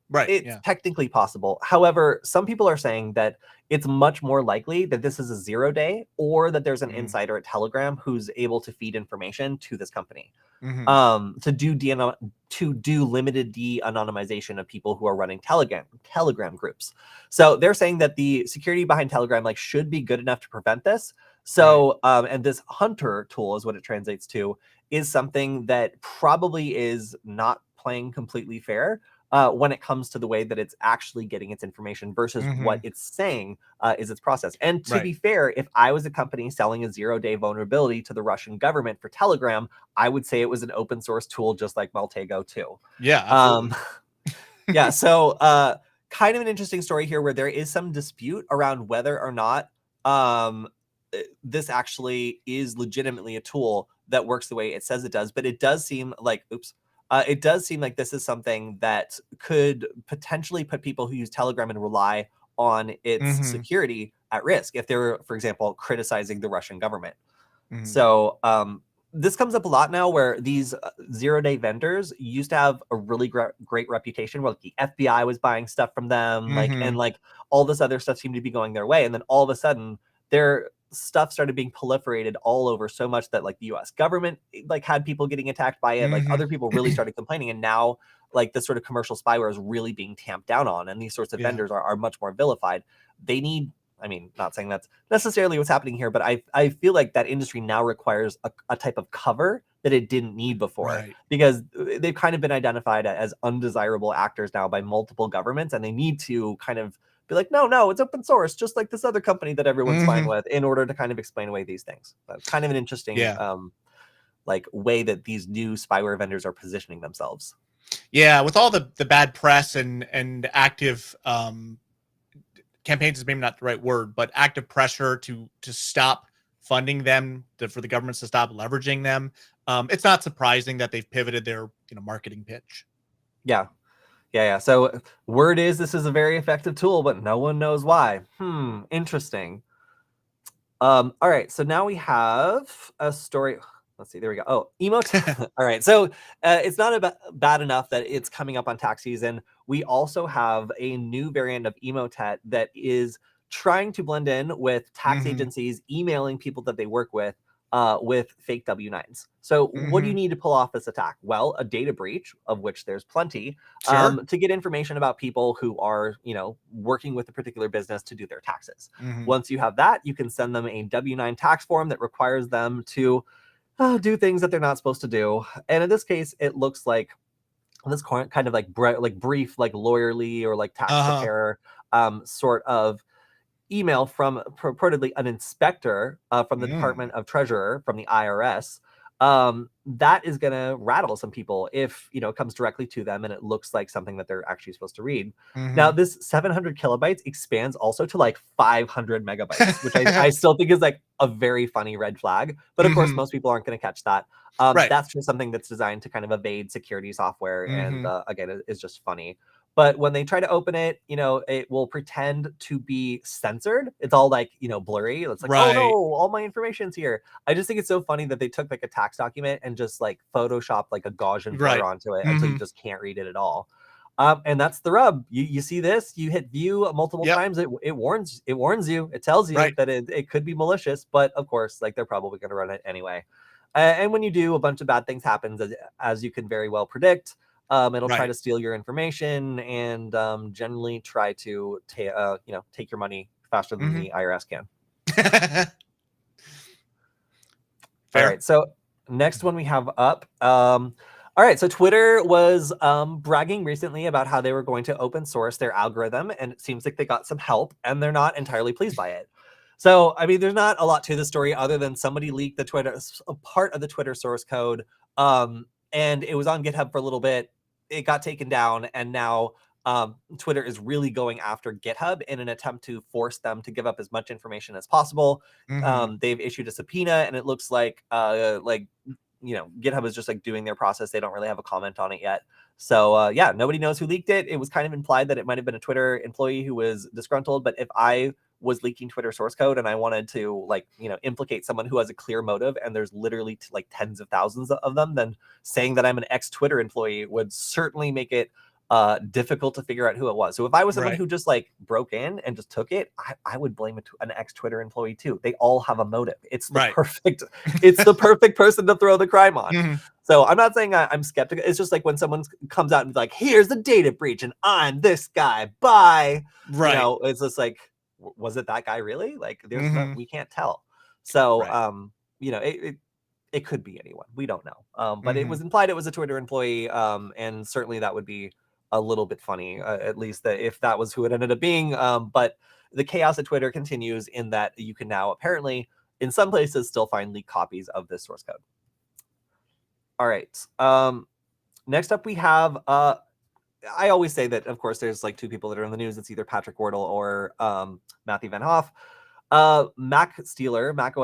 Right. it's Yeah. technically possible. However, some people are saying that it's much more likely that this is a 0 day or that there's an Mm-hmm. insider at Telegram who's able to feed information to this company Mm-hmm. to do limited de-anonymization of people who are running Telegram groups. So they're saying that the security behind Telegram like should be good enough to prevent this. Right. So and this Hunter tool is what it translates to, is something that probably is not playing completely fair when it comes to the way that it's actually getting its information versus Mm-hmm. what it's saying is its process. And to Right. be fair, if I was a company selling a 0 day vulnerability to the Russian government for Telegram, I would say it was an open source tool just like Maltego too. Yeah. Um, Absolutely. yeah, so kind of an interesting story here where there is some dispute around whether or not this actually is legitimately a tool that works the way it says it does. But it does seem like, it does seem like this is something that could potentially put people who use Telegram and rely on its Mm-hmm. security at risk if they're, for example, criticizing the Russian government. Mm-hmm. So this comes up a lot now where these 0 day vendors used to have a really great reputation where like the FBI was buying stuff from them, like, Mm-hmm. and like all this other stuff seemed to be going their way. And then all of a sudden their stuff started being proliferated all over so much that like the US government like had people getting attacked by it, like Mm-hmm. other people really started complaining. And now like the sort of commercial spyware is really being tamped down on, and these sorts of Yeah. vendors are much more vilified. They need, I mean, not saying that's necessarily what's happening here, but I feel like that industry now requires a type of cover that it didn't need before, Right. because they've kind of been identified as undesirable actors now by multiple governments, and they need to kind of be like, no, it's open source, just like this other company that everyone's fine Mm-hmm. with, in order to kind of explain away these things. That's kind of an interesting Yeah. like way that these new spyware vendors are positioning themselves. Yeah. With all the bad press and active campaigns is maybe not the right word, but active pressure to stop funding them, for the governments to stop leveraging them. It's not surprising that they've pivoted their marketing pitch. Yeah. Yeah. So word is this is a very effective tool, but no one knows why. Interesting. All right, so now we have a story. Let's see, there we go. Oh, emote. All right, so it's not bad enough that it's coming up on tax season. We also have a new variant of Emotet that is trying to blend in with tax Mm-hmm. agencies emailing people that they work with fake W-9s. So what do you Mm-hmm. need to pull off this attack? Well, a data breach, of which there's plenty, Sure. to get information about people who are, working with a particular business to do their taxes. Mm-hmm. Once you have that, you can send them a W-9 tax form that requires them to do things that they're not supposed to do. And in this case, it looks like this kind of like brief, like lawyerly or like tax Uh-huh. preparer sort of email from purportedly an inspector from the Mm. Department of Treasurer from the IRS. That is going to rattle some people if it comes directly to them and it looks like something that they're actually supposed to read. Now, Mm-hmm. this 700 kilobytes expands also to like 500 megabytes, which I still think is like a very funny red flag. But of course, Mm-hmm. most people aren't going to catch that. Right. That's just something that's designed to kind of evade security software, and Mm-hmm. again, it's just funny. But when they try to open it, it will pretend to be censored. It's all like, blurry. It's like, oh no, Right. all my information's here. I just think it's so funny that they took like a tax document and just like photoshopped like a Gaussian blur Right. onto it until you Mm-hmm. just can't read it at all. And that's the rub. You see this, you hit view multiple Yep. times, it warns you, it tells you Right. that it could be malicious, but of course, like they're probably going to run it anyway. And when you do, a bunch of bad things happens, as you can very well predict. It'll try Right. to steal your information and generally try to take your money faster than Mm-hmm. the IRS can. Fair. All right, so next one we have up. All right, so Twitter was bragging recently about how they were going to open source their algorithm, and it seems like they got some help, and they're not entirely pleased by it. So, I mean, there's not a lot to the story other than somebody leaked a part of the Twitter source code, and it was on GitHub for a little bit. It got taken down, and now Twitter is really going after GitHub in an attempt to force them to give up as much information as possible. They've issued a subpoena, and it looks like GitHub is just like doing their process. They don't really have a comment on it yet. So yeah, nobody knows who leaked it. It was kind of implied that it might have been a Twitter employee who was disgruntled. But if I was leaking Twitter source code and I wanted to implicate someone who has a clear motive, and there's literally like tens of thousands of them, then saying that I'm an ex-Twitter employee would certainly make it difficult to figure out who it was. So if I was someone who just like broke in and just took it, I would blame an ex-Twitter employee too. They all have a motive. It's the perfect person to throw the crime on. So I'm not saying I'm skeptical. It's just like when someone comes out and be like, here's a data breach and I'm this guy, bye. It's just like, was it that guy really? Like there's we can't tell. So it could be anyone. We don't know. But it was implied it was a Twitter employee, and certainly that would be a little bit funny, at least if that was who it ended up being. But the chaos at Twitter continues in that you can now apparently, in some places, still find leaked copies of this source code. All right. Next up, we have. I always say that, of course, there's like two people that are in the news. It's either Patrick Wardle or Matthew Van Hoff. macOS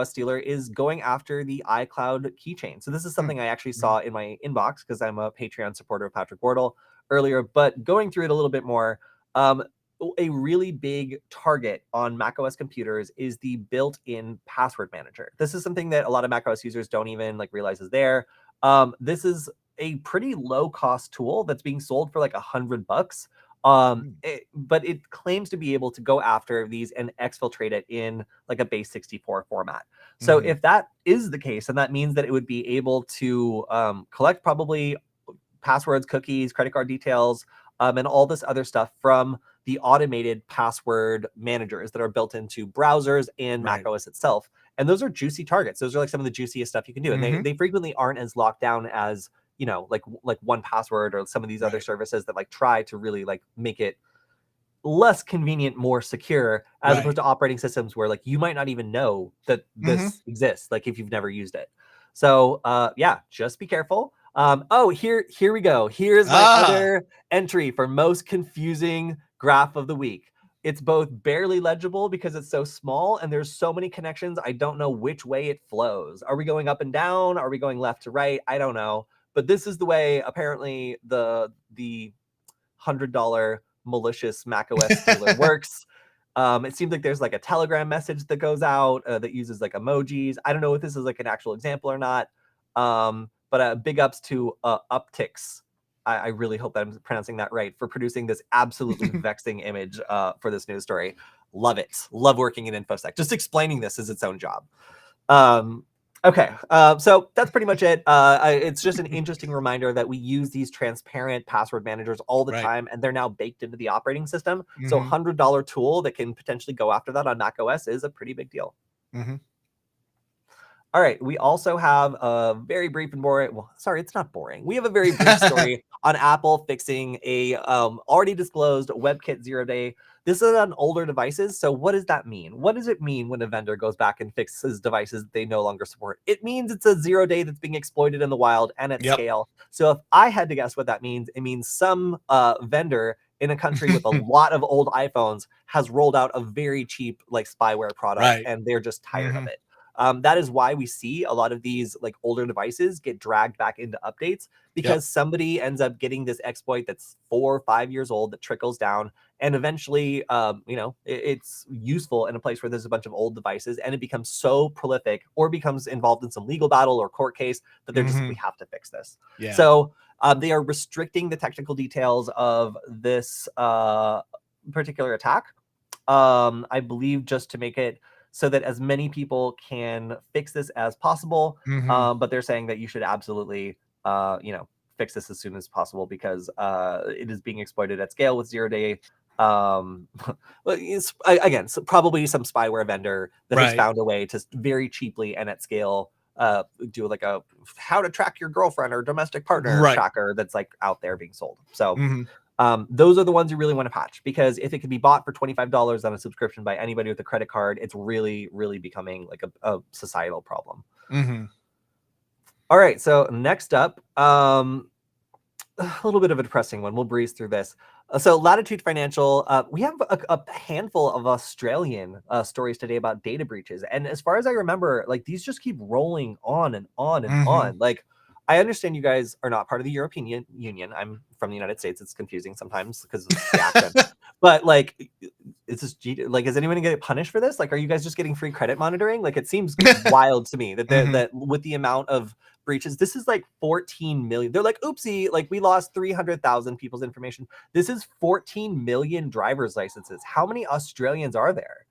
Stealer is going after the iCloud keychain. So this is something I actually saw in my inbox because I'm a Patreon supporter of Patrick Wardle earlier. But going through it a little bit more, a really big target on macOS computers is the built-in password manager. This is something that a lot of macOS users don't even realize is there. This is a pretty low-cost tool that's being sold for like $100. But it claims to be able to go after these and exfiltrate it in like a base 64 format. So if that is the case, then that means that it would be able to collect probably passwords, cookies, credit card details, and all this other stuff from the automated password managers that are built into browsers and macOS itself. And those are juicy targets. Those are like some of the juiciest stuff you can do. And they frequently aren't as locked down as like 1Password or some of these other services that try to really make it less convenient, more secure, as opposed to operating systems where you might not even know that this exists, if you've never used it. So yeah, just be careful. Here we go. Here's my other entry for most confusing graph of the week. It's both barely legible because it's so small and there's so many connections. I don't know which way it flows. Are we going up and down? Are we going left to right? I don't know. But this is the way apparently the $100 malicious macOS stealer works. It seems like there's a Telegram message that goes out that uses emojis. I don't know if this is an actual example or not. But big ups to Upticks. I really hope that I'm pronouncing that right, for producing this absolutely vexing image for this news story. Love it. Love working in InfoSec. Just explaining this is its own job. Okay, so that's pretty much it. It's just an interesting reminder that we use these transparent password managers all the time, and they're now baked into the operating system. So $100 tool that can potentially go after that on macOS is a pretty big deal. All right, we also have a very brief and boring, well, sorry, it's not boring. We have a very brief story on Apple fixing a already disclosed WebKit 0-day. This is on older devices. So what does that mean? What does it mean when a vendor goes back and fixes devices they no longer support? It means it's a 0-day that's being exploited in the wild and at scale. So if I had to guess what that means, it means some vendor in a country with a lot of old iPhones has rolled out a very cheap spyware product, and they're just tired of it. That is why we see a lot of these older devices get dragged back into updates, because somebody ends up getting this exploit that's 4 or 5 years old that trickles down, and eventually it's useful in a place where there's a bunch of old devices, and it becomes so prolific or becomes involved in some legal battle or court case that they're just we have to fix this. So they are restricting the technical details of this particular attack, I believe, just to make it so that as many people can fix this as possible. But they're saying that you should absolutely, fix this as soon as possible, because it is being exploited at scale with 0-day. Again, so probably some spyware vendor that has found a way to very cheaply and at scale do like a how to track your girlfriend or domestic partner Right. tracker that's like out there being sold. So Mm-hmm. those are the ones you really want to patch, because if it can be bought for $25 on a subscription by anybody with a credit card, it's really, really becoming like a societal problem. Mm-hmm. All right, so next up, a little bit of a depressing one. We'll breeze through this. So Latitude Financial, we have a handful of Australian stories today about data breaches. And as far as I remember, like these just keep rolling on and on and Mm-hmm. on. Like, I understand you guys are not part of the European Union. I'm from the United States. It's confusing sometimes because of the accent. But like, it's just like, is anyone gonna get punished for this? Like, are you guys just getting free credit monitoring? Like, it seems wild to me that Mm-hmm. that with the amount of breaches, this is like 14 million. They're like, oopsie, like we lost 300,000 people's information. This is 14 million driver's licenses. How many Australians are there?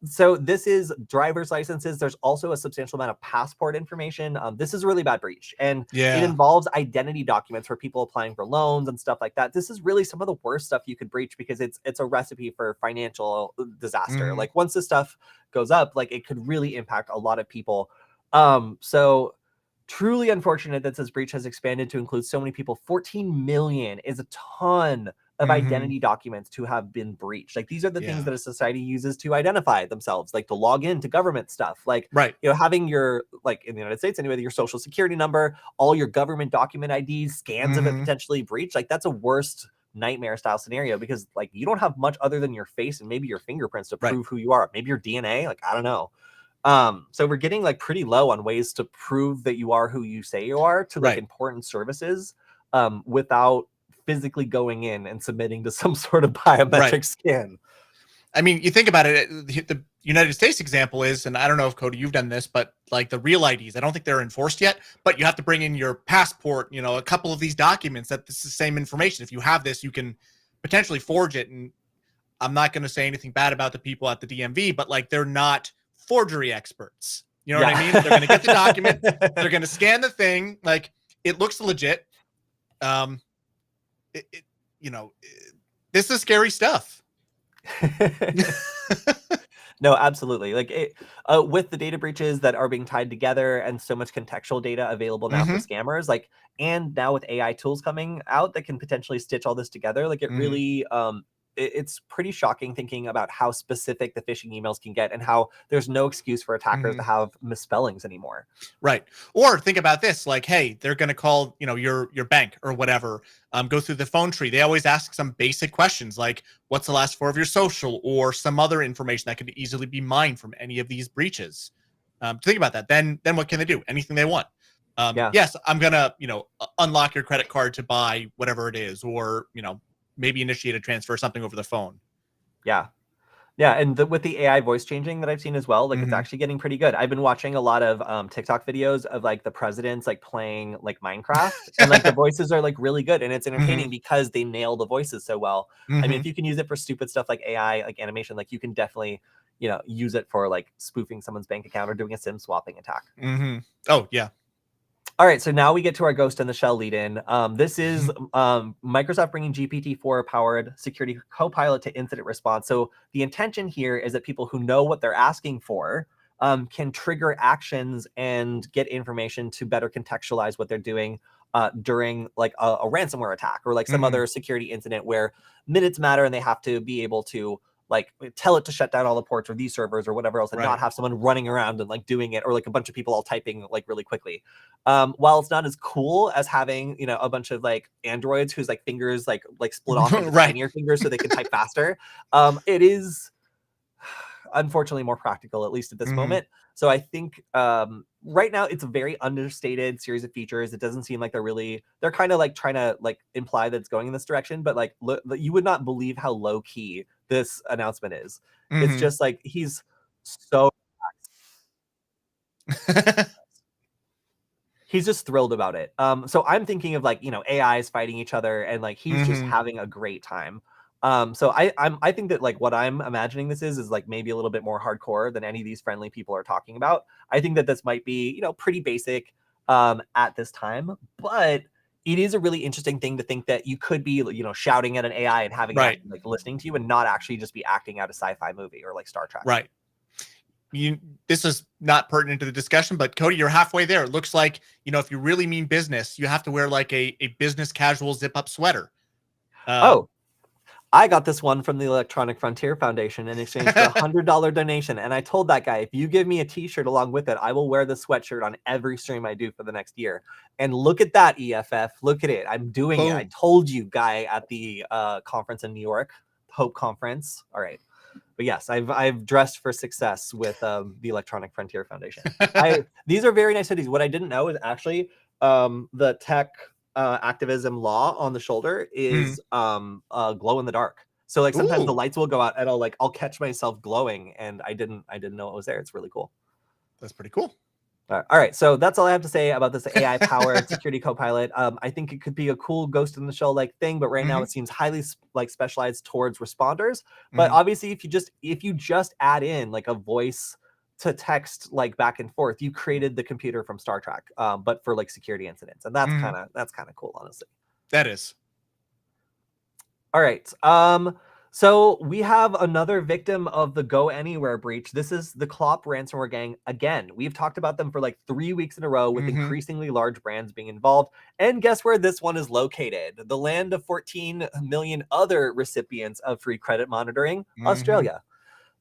So this is driver's licenses. There's also a substantial amount of passport information. This is a really bad breach, and it Yeah. involves identity documents for people applying for loans and stuff like that. This is really some of the worst stuff you could breach, because it's a recipe for financial disaster. Mm-hmm. Like once this stuff goes up, like it could really impact a lot of people. So truly unfortunate that this breach has expanded to include so many people. 14 million is a ton of Mm-hmm. identity documents to have been breached. Like these are the things Yeah. that a society uses to identify themselves, like to log into government stuff. Like, Right. you know, having your, like in the United States anyway, your social security number, all your government document IDs, scans of it Mm-hmm. potentially breached. Like that's a worst nightmare style scenario, because like you don't have much other than your face and maybe your fingerprints to Right. prove who you are. Maybe your DNA, like I don't know. So we're getting like pretty low on ways to prove that you are who you say you are to like Right. important services, without physically going in and submitting to some sort of biometric Right. scan. I mean, you think about it, the United States example is, and I don't know if Kody, you've done this, but like the real IDs, I don't think they're enforced yet, but you have to bring in your passport, you know, a couple of these documents that this is the same information. If you have this, you can potentially forge it. And I'm not going to say anything bad about the people at the DMV, but like they're not forgery experts. You know what I mean? They're going to get the document, they're going to scan the thing, like it looks legit. You know, this is scary stuff. No, absolutely. Like it, with the data breaches that are being tied together and so much contextual data available now for Mm-hmm. scammers, like, and now with AI tools coming out that can potentially stitch all this together, like it Mm-hmm. really, it's pretty shocking thinking about how specific the phishing emails can get and how there's no excuse for attackers Mm-hmm. to have misspellings anymore. Right. Or think about this, like, hey, they're going to call, you know, your bank or whatever, go through the phone tree. They always ask some basic questions like, what's the last four of your social, or some other information that could easily be mined from any of these breaches. Think about that. Then what can they do? Anything they want. Yeah. Yes, I'm going to, you know, unlock your credit card to buy whatever it is, or, you know, maybe initiate a transfer or something over the phone. Yeah. Yeah, and with the AI voice changing that I've seen as well, like it's Mm-hmm. actually getting pretty good. I've been watching a lot of TikTok videos of like the presidents like playing like Minecraft, and like the voices are like really good, and it's Mm-hmm. entertaining because they nail the voices so well. I mean, Mm-hmm. if you can use it for stupid stuff like AI, like animation, like you can definitely, you know, use it for like spoofing someone's bank account or doing a SIM swapping attack. Mm-hmm. Oh, yeah. All right, so now we get to our Ghost in the Shell lead-in. This is Microsoft bringing GPT-4 powered security copilot to incident response. So the intention here is that people who know what they're asking for can trigger actions and get information to better contextualize what they're doing during like a ransomware attack or like some Mm-hmm. other security incident where minutes matter and they have to be able to like tell it to shut down all the ports or these servers or whatever else, and not Right. have someone running around and like doing it, or like a bunch of people all typing like really quickly. While it's not as cool as having, you know, a bunch of like androids whose like fingers like split off into Right. tinier fingers so they can type faster, it is unfortunately more practical, at least at this Mm-hmm. moment. So I think right now it's a very understated series of features. It doesn't seem like they're kind of like trying to like imply that it's going in this direction, but like you would not believe how low key this announcement is. It's Mm-hmm. just like he's so he's just thrilled about it. So I'm thinking of like, you know, AIs fighting each other, and like he's just Mm-hmm. having a great time. So I think that like what I'm imagining this is like maybe a little bit more hardcore than any of these friendly people are talking about. I think that this might be, you know, pretty basic at this time, but it is a really interesting thing to think that you could be, you know, shouting at an AI and having it Right. actually like listening to you and not actually just be acting out a sci-fi movie or like Star Trek. Right. this is not pertinent to the discussion, but Kody, you're halfway there. It looks like, if you really mean business, you have to wear like a business casual zip up sweater. Oh, I got this one from the Electronic Frontier Foundation in exchange for a $100 donation. And I told that guy, if you give me a t-shirt along with it, I will wear the sweatshirt on every stream I do for the next year. And look at that, EFF. Look at it. I'm doing it. I told you, guy at the conference in New York, Hope Conference. All right. But yes, I've dressed for success with the Electronic Frontier Foundation. These are very nice hoodies. What I didn't know is actually the tech activism law on the shoulder is glow in the dark. So like sometimes the lights will go out and I'll catch myself glowing, and I didn't know it was there. It's really cool. That's pretty cool. All right, so that's all I have to say about this AI-powered security copilot. I think it could be a cool Ghost in the Shell like thing, but right now it seems highly specialized towards responders. But obviously, if you just add in like a voice to text like back and forth, you created the computer from Star Trek, but for like security incidents, and that's kind of cool, honestly. That is. All right. So we have another victim of the Go Anywhere breach. This is the Klop ransomware gang. Again, we've talked about them for like 3 weeks in a row with increasingly large brands being involved. And guess where this one is located? The land of 14 million other recipients of free credit monitoring, Australia.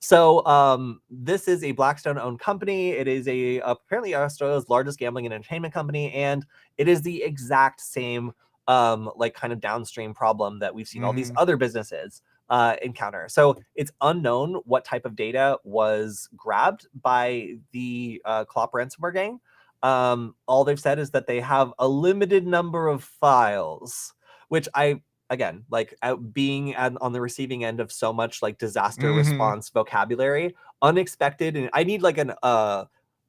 So this is a Blackstone-owned company. It is apparently Australia's largest gambling and entertainment company, and it is the exact same like kind of downstream problem that we've seen all these other businesses encounter. So it's unknown what type of data was grabbed by the Klop ransomware gang. All they've said is that they have a limited number of files, which again, like being on the receiving end of so much like disaster response vocabulary, unexpected, and I need like an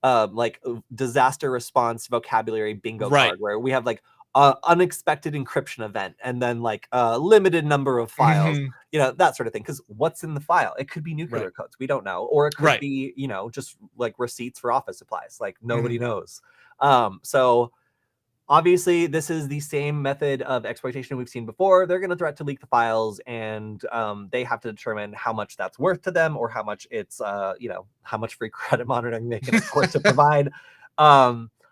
like disaster response vocabulary bingo card where we have like unexpected encryption event and then like a limited number of files, that sort of thing. Because what's in the file? It could be nuclear codes, we don't know, or it could be just like receipts for office supplies, like nobody knows. So obviously, this is the same method of exploitation we've seen before. They're going to threat to leak the files, and they have to determine how much that's worth to them, or how much it's, how much free credit monitoring they can afford to provide.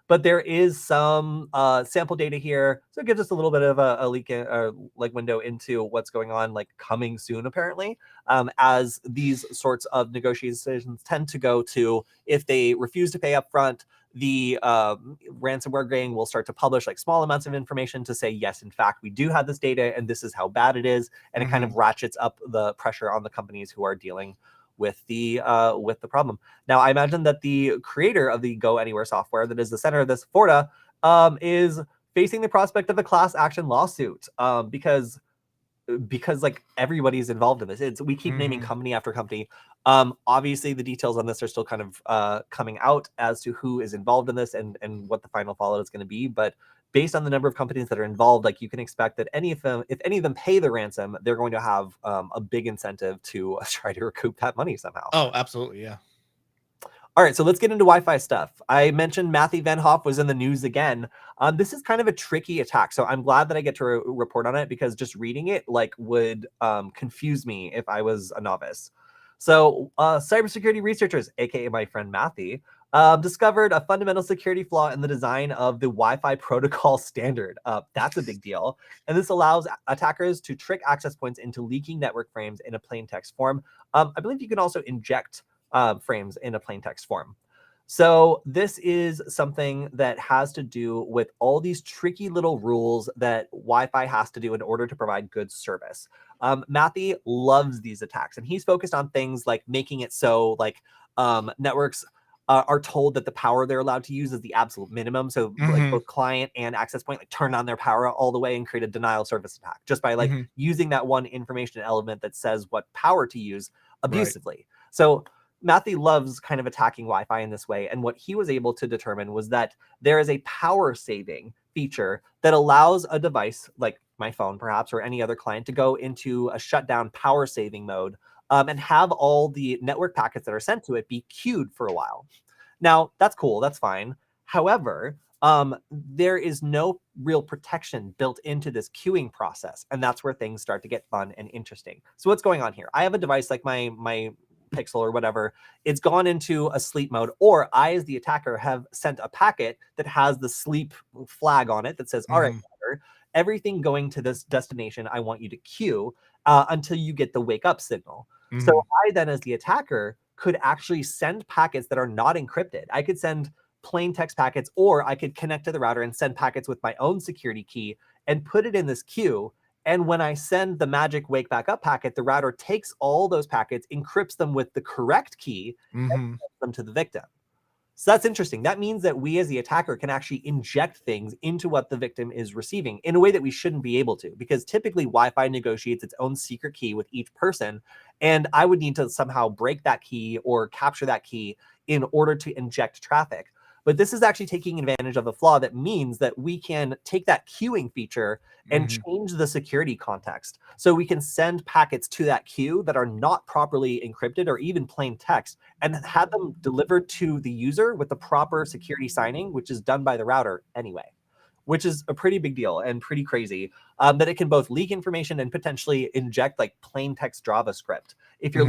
But there is some sample data here, so it gives us a little bit of a leak like window into what's going on, like coming soon, apparently. As these sorts of negotiations tend to go to, if they refuse to pay up front, the ransomware gang will start to publish like small amounts of information to say, yes, in fact, we do have this data and this is how bad it is. And it kind of ratchets up the pressure on the companies who are dealing with the problem. Now, I imagine that the creator of the Go Anywhere software that is the center of this, Forta, is facing the prospect of a class action lawsuit because like everybody's involved in this. We keep naming company after company. Obviously, the details on this are still kind of coming out as to who is involved in this and what the final fallout is going to be. But based on the number of companies that are involved, like you can expect that if any of them pay the ransom, they're going to have a big incentive to try to recoup that money somehow. Oh, absolutely, yeah. All right, so let's get into Wi-Fi stuff. I mentioned Matthew Van Hoff was in the news again. This is kind of a tricky attack, so I'm glad that I get to report on it, because just reading it would confuse me if I was a novice. So cybersecurity researchers, aka my friend Matthew, discovered a fundamental security flaw in the design of the Wi-Fi protocol standard. That's a big deal. And this allows attackers to trick access points into leaking network frames in a plain text form. I believe you can also inject frames in a plain text form. So this is something that has to do with all these tricky little rules that Wi-Fi has to do in order to provide good service. Matthew loves these attacks, and he's focused on things like making it so like networks are told that the power they're allowed to use is the absolute minimum. So like both client and access point like turn on their power all the way and create a denial of service attack just by like using that one information element that says what power to use abusively. So Matthew loves kind of attacking Wi-Fi in this way. And what he was able to determine was that there is a power saving feature that allows a device like my phone, perhaps, or any other client to go into a shutdown power saving mode and have all the network packets that are sent to it be queued for a while. Now, that's cool. That's fine. However, there is no real protection built into this queuing process. And that's where things start to get fun and interesting. So what's going on here? I have a device like my pixel or whatever, it's gone into a sleep mode, or I, as the attacker, have sent a packet that has the sleep flag on it that says, all right, everything going to this destination, I want you to queue until you get the wake up signal. So I then, as the attacker, could actually send packets that are not encrypted. I could send plain text packets, or I could connect to the router and send packets with my own security key and put it in this queue. And when I send the magic wake back up packet, the router takes all those packets, encrypts them with the correct key, and sends them to the victim. So that's interesting. That means that we, as the attacker, can actually inject things into what the victim is receiving in a way that we shouldn't be able to, because typically Wi-Fi negotiates its own secret key with each person, and I would need to somehow break that key or capture that key in order to inject traffic. But this is actually taking advantage of a flaw that means that we can take that queuing feature and change the security context. So we can send packets to that queue that are not properly encrypted or even plain text, and have them delivered to the user with the proper security signing, which is done by the router anyway, which is a pretty big deal and pretty crazy, that it can both leak information and potentially inject like plain text JavaScript if you're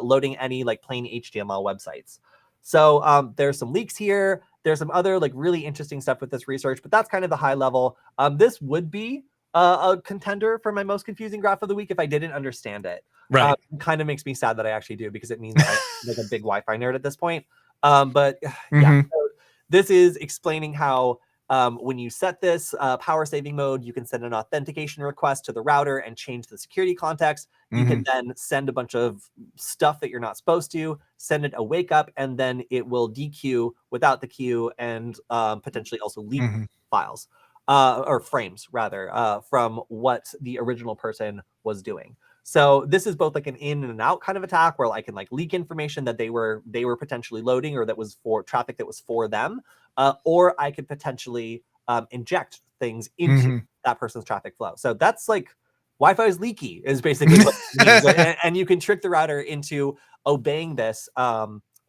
loading any like plain HTML websites. So there's some leaks here. There's some other like really interesting stuff with this research, but that's kind of the high level. This would be a contender for my most confusing graph of the week if I didn't understand it. Right. Kind of makes me sad that I actually do, because it means I'm like a big Wi-Fi nerd at this point. But yeah, so this is explaining how when you set this power saving mode, you can send an authentication request to the router and change the security context. You can then send a bunch of stuff that you're not supposed to, send it a wake up, and then it will dequeue without the queue and potentially also leak files or frames rather from what the original person was doing. So this is both like an in and out kind of attack where I can like leak information that they were potentially loading, or that was for traffic that was for them, or I could potentially inject things into that person's traffic flow. So that's like Wi-Fi is leaky is basically what it means. And you can trick the router into obeying this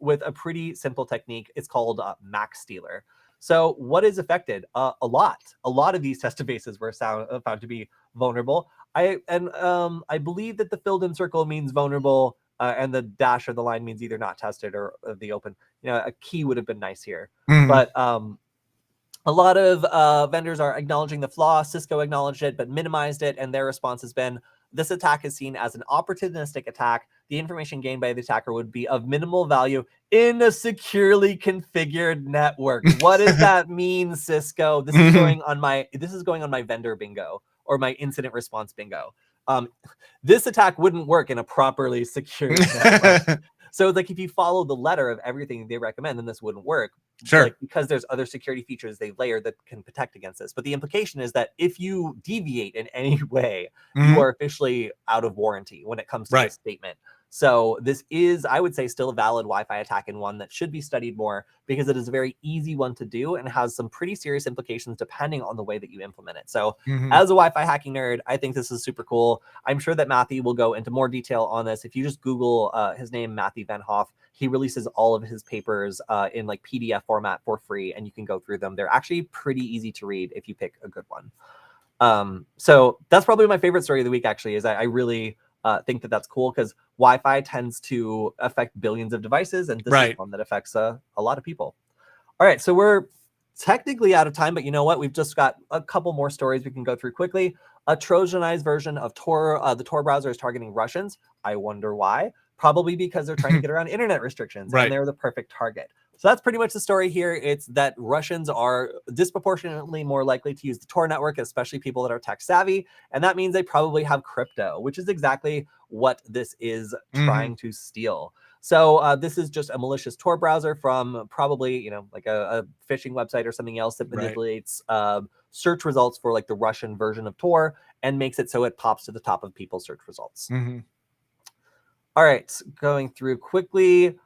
with a pretty simple technique. It's called MAC stealer. So what is affected? A lot of these test bases were found to be vulnerable. I believe that the filled in circle means vulnerable, and the dash or the line means either not tested or the open. You know, a key would have been nice here. But a lot of vendors are acknowledging the flaw. Cisco acknowledged it, but minimized it, and their response has been, this attack is seen as an opportunistic attack. The information gained by the attacker would be of minimal value in a securely configured network. What does that mean, Cisco? This is going on my vendor bingo, or my incident response bingo. This attack wouldn't work in a properly secured network. So like if you follow the letter of everything they recommend, then this wouldn't work. Sure. Like, because there's other security features they've layered that can protect against this. But the implication is that if you deviate in any way, you are officially out of warranty when it comes to this statement. So this is, I would say, still a valid Wi-Fi attack, and one that should be studied more, because it is a very easy one to do and has some pretty serious implications depending on the way that you implement it. So as a Wi-Fi hacking nerd, I think this is super cool. I'm sure that Matthew will go into more detail on this. If you just Google his name, Matthew Van Hoff, he releases all of his papers in like PDF format for free, and you can go through them. They're actually pretty easy to read if you pick a good one. So that's probably my favorite story of the week, actually, is I really think that that's cool, because Wi-Fi tends to affect billions of devices, and this is one that affects a lot of people. All right, so we're technically out of time, but you know what? We've just got a couple more stories we can go through quickly. A Trojanized version of Tor, the Tor browser, is targeting Russians. I wonder why. Probably because they're trying to get around internet restrictions, and they're the perfect target. So that's pretty much the story here. It's that Russians are disproportionately more likely to use the Tor network, especially people that are tech savvy. And that means they probably have crypto, which is exactly what this is trying to steal. So this is just a malicious Tor browser from probably, you know, like a phishing website or something else that manipulates search results for like the Russian version of Tor and makes it so it pops to the top of people's search results. All right, going through quickly.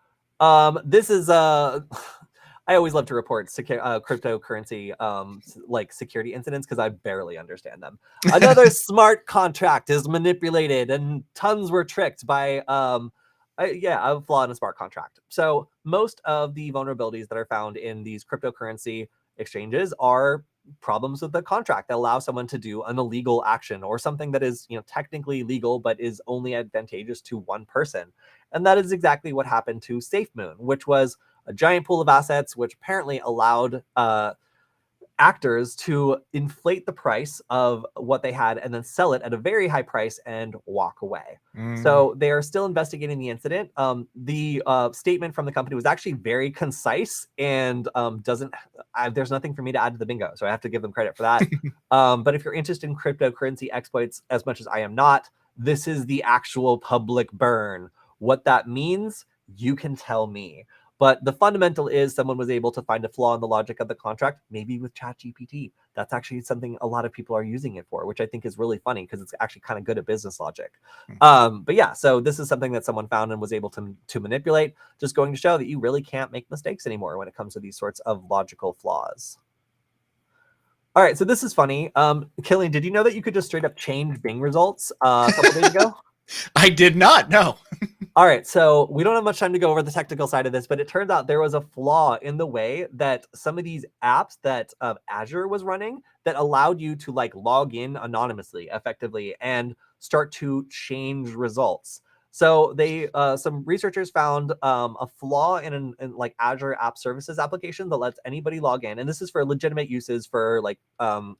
This is I always love to report cryptocurrency like security incidents, because I barely understand them. Another smart contract is manipulated, and tons were tricked by a flaw in a smart contract. So most of the vulnerabilities that are found in these cryptocurrency exchanges are problems with the contract that allow someone to do an illegal action or something that is, technically legal but is only advantageous to one person. And that is exactly what happened to SafeMoon, which was a giant pool of assets which apparently allowed actors to inflate the price of what they had and then sell it at a very high price and walk away. So they are still investigating the incident. The statement from the company was actually very concise and there's nothing for me to add to the bingo, so I have to give them credit for that. But if you're interested in cryptocurrency exploits as much as I am not, this is the actual public burn. What that means, you can tell me. But the fundamental is someone was able to find a flaw in the logic of the contract, maybe with ChatGPT. That's actually something a lot of people are using it for, which I think is really funny because it's actually kind of good at business logic. But yeah, so this is something that someone found and was able to manipulate, just going to show that you really can't make mistakes anymore when it comes to these sorts of logical flaws. All right, so this is funny. Killian, did you know that you could just straight up change Bing results a couple days ago? I did not know. All right, so we don't have much time to go over the technical side of this, but it turns out there was a flaw in the way that some of these apps that Azure was running that allowed you to like log in anonymously, effectively, and start to change results. So they, some researchers found a flaw in like Azure App Services application that lets anybody log in, and this is for legitimate uses for like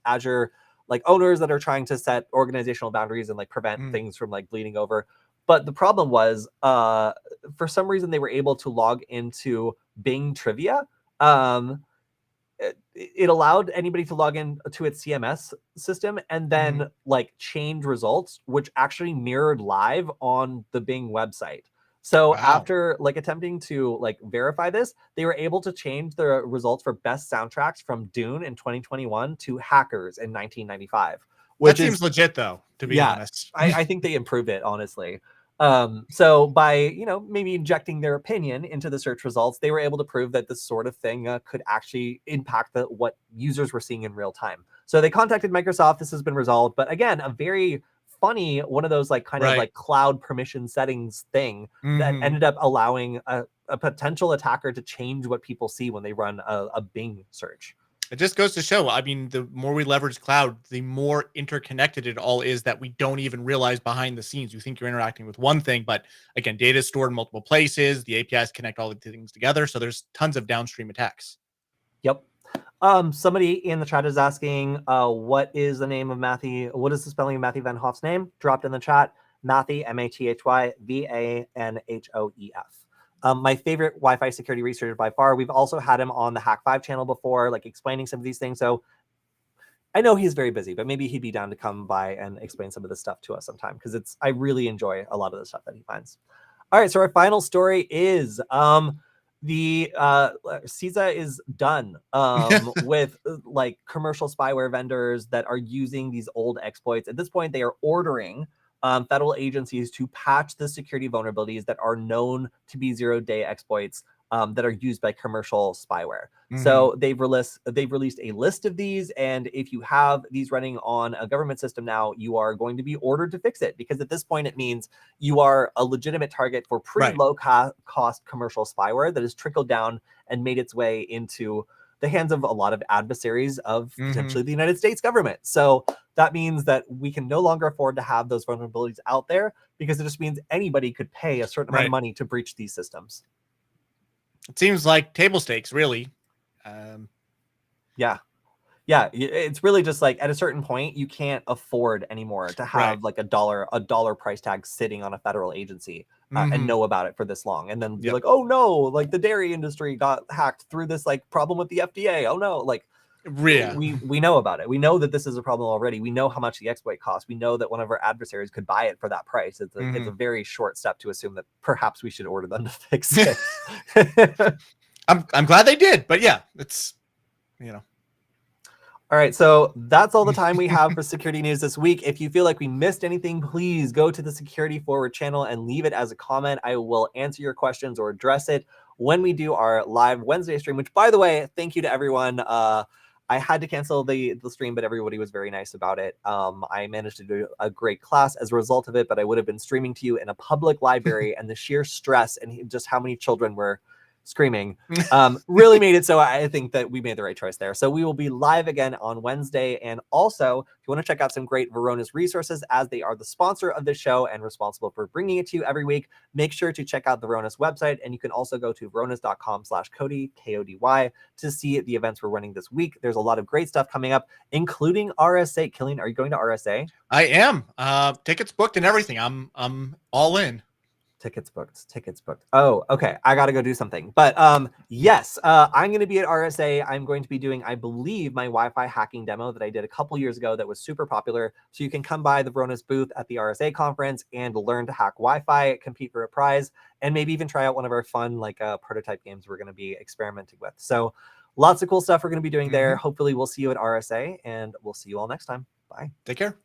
Azure like owners that are trying to set organizational boundaries and like prevent things from like bleeding over. But the problem was, for some reason, they were able to log into Bing Trivia. It allowed anybody to log in to its CMS system and then like change results, which actually mirrored live on the Bing website. So after like attempting to like verify this, they were able to change the results for best soundtracks from Dune in 2021 to Hackers in 1995. That seems legit, though, to be honest. I think they improved it, honestly. So by, maybe injecting their opinion into the search results, they were able to prove that this sort of thing could actually impact what users were seeing in real time. So they contacted Microsoft. This has been resolved. But again, a very funny one of those like kind of like cloud permission settings thing that ended up allowing a potential attacker to change what people see when they run a Bing search. It just goes to show, I mean, the more we leverage cloud, the more interconnected it all is that we don't even realize behind the scenes. You think you're interacting with one thing, but again, data is stored in multiple places. The APIs connect all the things together. So there's tons of downstream attacks. Yep. Somebody in the chat is asking, what is the name of Matthew? What is the spelling of Matthew Van Hoff's name? Dropped in the chat. Matthew, MATHY, VANHOEF. My favorite Wi-Fi security researcher by far. We've also had him on the Hack5 channel before, like explaining some of these things. So I know he's very busy, but maybe he'd be down to come by and explain some of this stuff to us sometime, because I really enjoy a lot of the stuff that he finds. All right, so our final story is the CISA is done with like commercial spyware vendors that are using these old exploits. At this point, they are ordering federal agencies to patch the security vulnerabilities that are known to be zero-day exploits that are used by commercial spyware. So they've released a list of these, and if you have these running on a government system now, you are going to be ordered to fix it, because at this point it means you are a legitimate target for pretty low cost commercial spyware that has trickled down and made its way into the hands of a lot of adversaries of potentially the United States government. So that means that we can no longer afford to have those vulnerabilities out there, because it just means anybody could pay a certain amount of money to breach these systems. It seems like table stakes, really. Yeah, it's really just like at a certain point you can't afford anymore to have like a dollar price tag sitting on a federal agency and know about it for this long, and then be like, oh no, like the dairy industry got hacked through this like problem with the FDA. Oh no, like we know about it. We know that this is a problem already. We know how much the exploit costs. We know that one of our adversaries could buy it for that price. It's a very short step to assume that perhaps we should order them to fix it. I'm glad they did, but yeah, it's All right, so that's all the time we have for security news this week. If you feel like we missed anything, please go to the Security Forward channel and leave it as a comment. I will answer your questions or address it when we do our live Wednesday stream, which, by the way, thank you to everyone. I had to cancel the stream, but everybody was very nice about it. I managed to do a great class as a result of it, but I would have been streaming to you in a public library, and the sheer stress and just how many children were screaming, really made it so I think that we made the right choice there. So we will be live again on Wednesday. And also, if you want to check out some great Varonis resources, as they are the sponsor of this show and responsible for bringing it to you every week, make sure to check out the Varonis website. And you can also go to varonis.com/Kody, Kody, to see the events we're running this week. There's a lot of great stuff coming up, including RSA. Killian, are you going to RSA? I am. Tickets booked and everything. I'm all in. Tickets booked. Oh, okay. I got to go do something. But yes, I'm going to be at RSA. I'm going to be doing, I believe, my Wi-Fi hacking demo that I did a couple years ago that was super popular. So you can come by the Varonis booth at the RSA conference and learn to hack Wi-Fi, compete for a prize, and maybe even try out one of our fun prototype games we're going to be experimenting with. So lots of cool stuff we're going to be doing there. Hopefully we'll see you at RSA, and we'll see you all next time. Bye. Take care.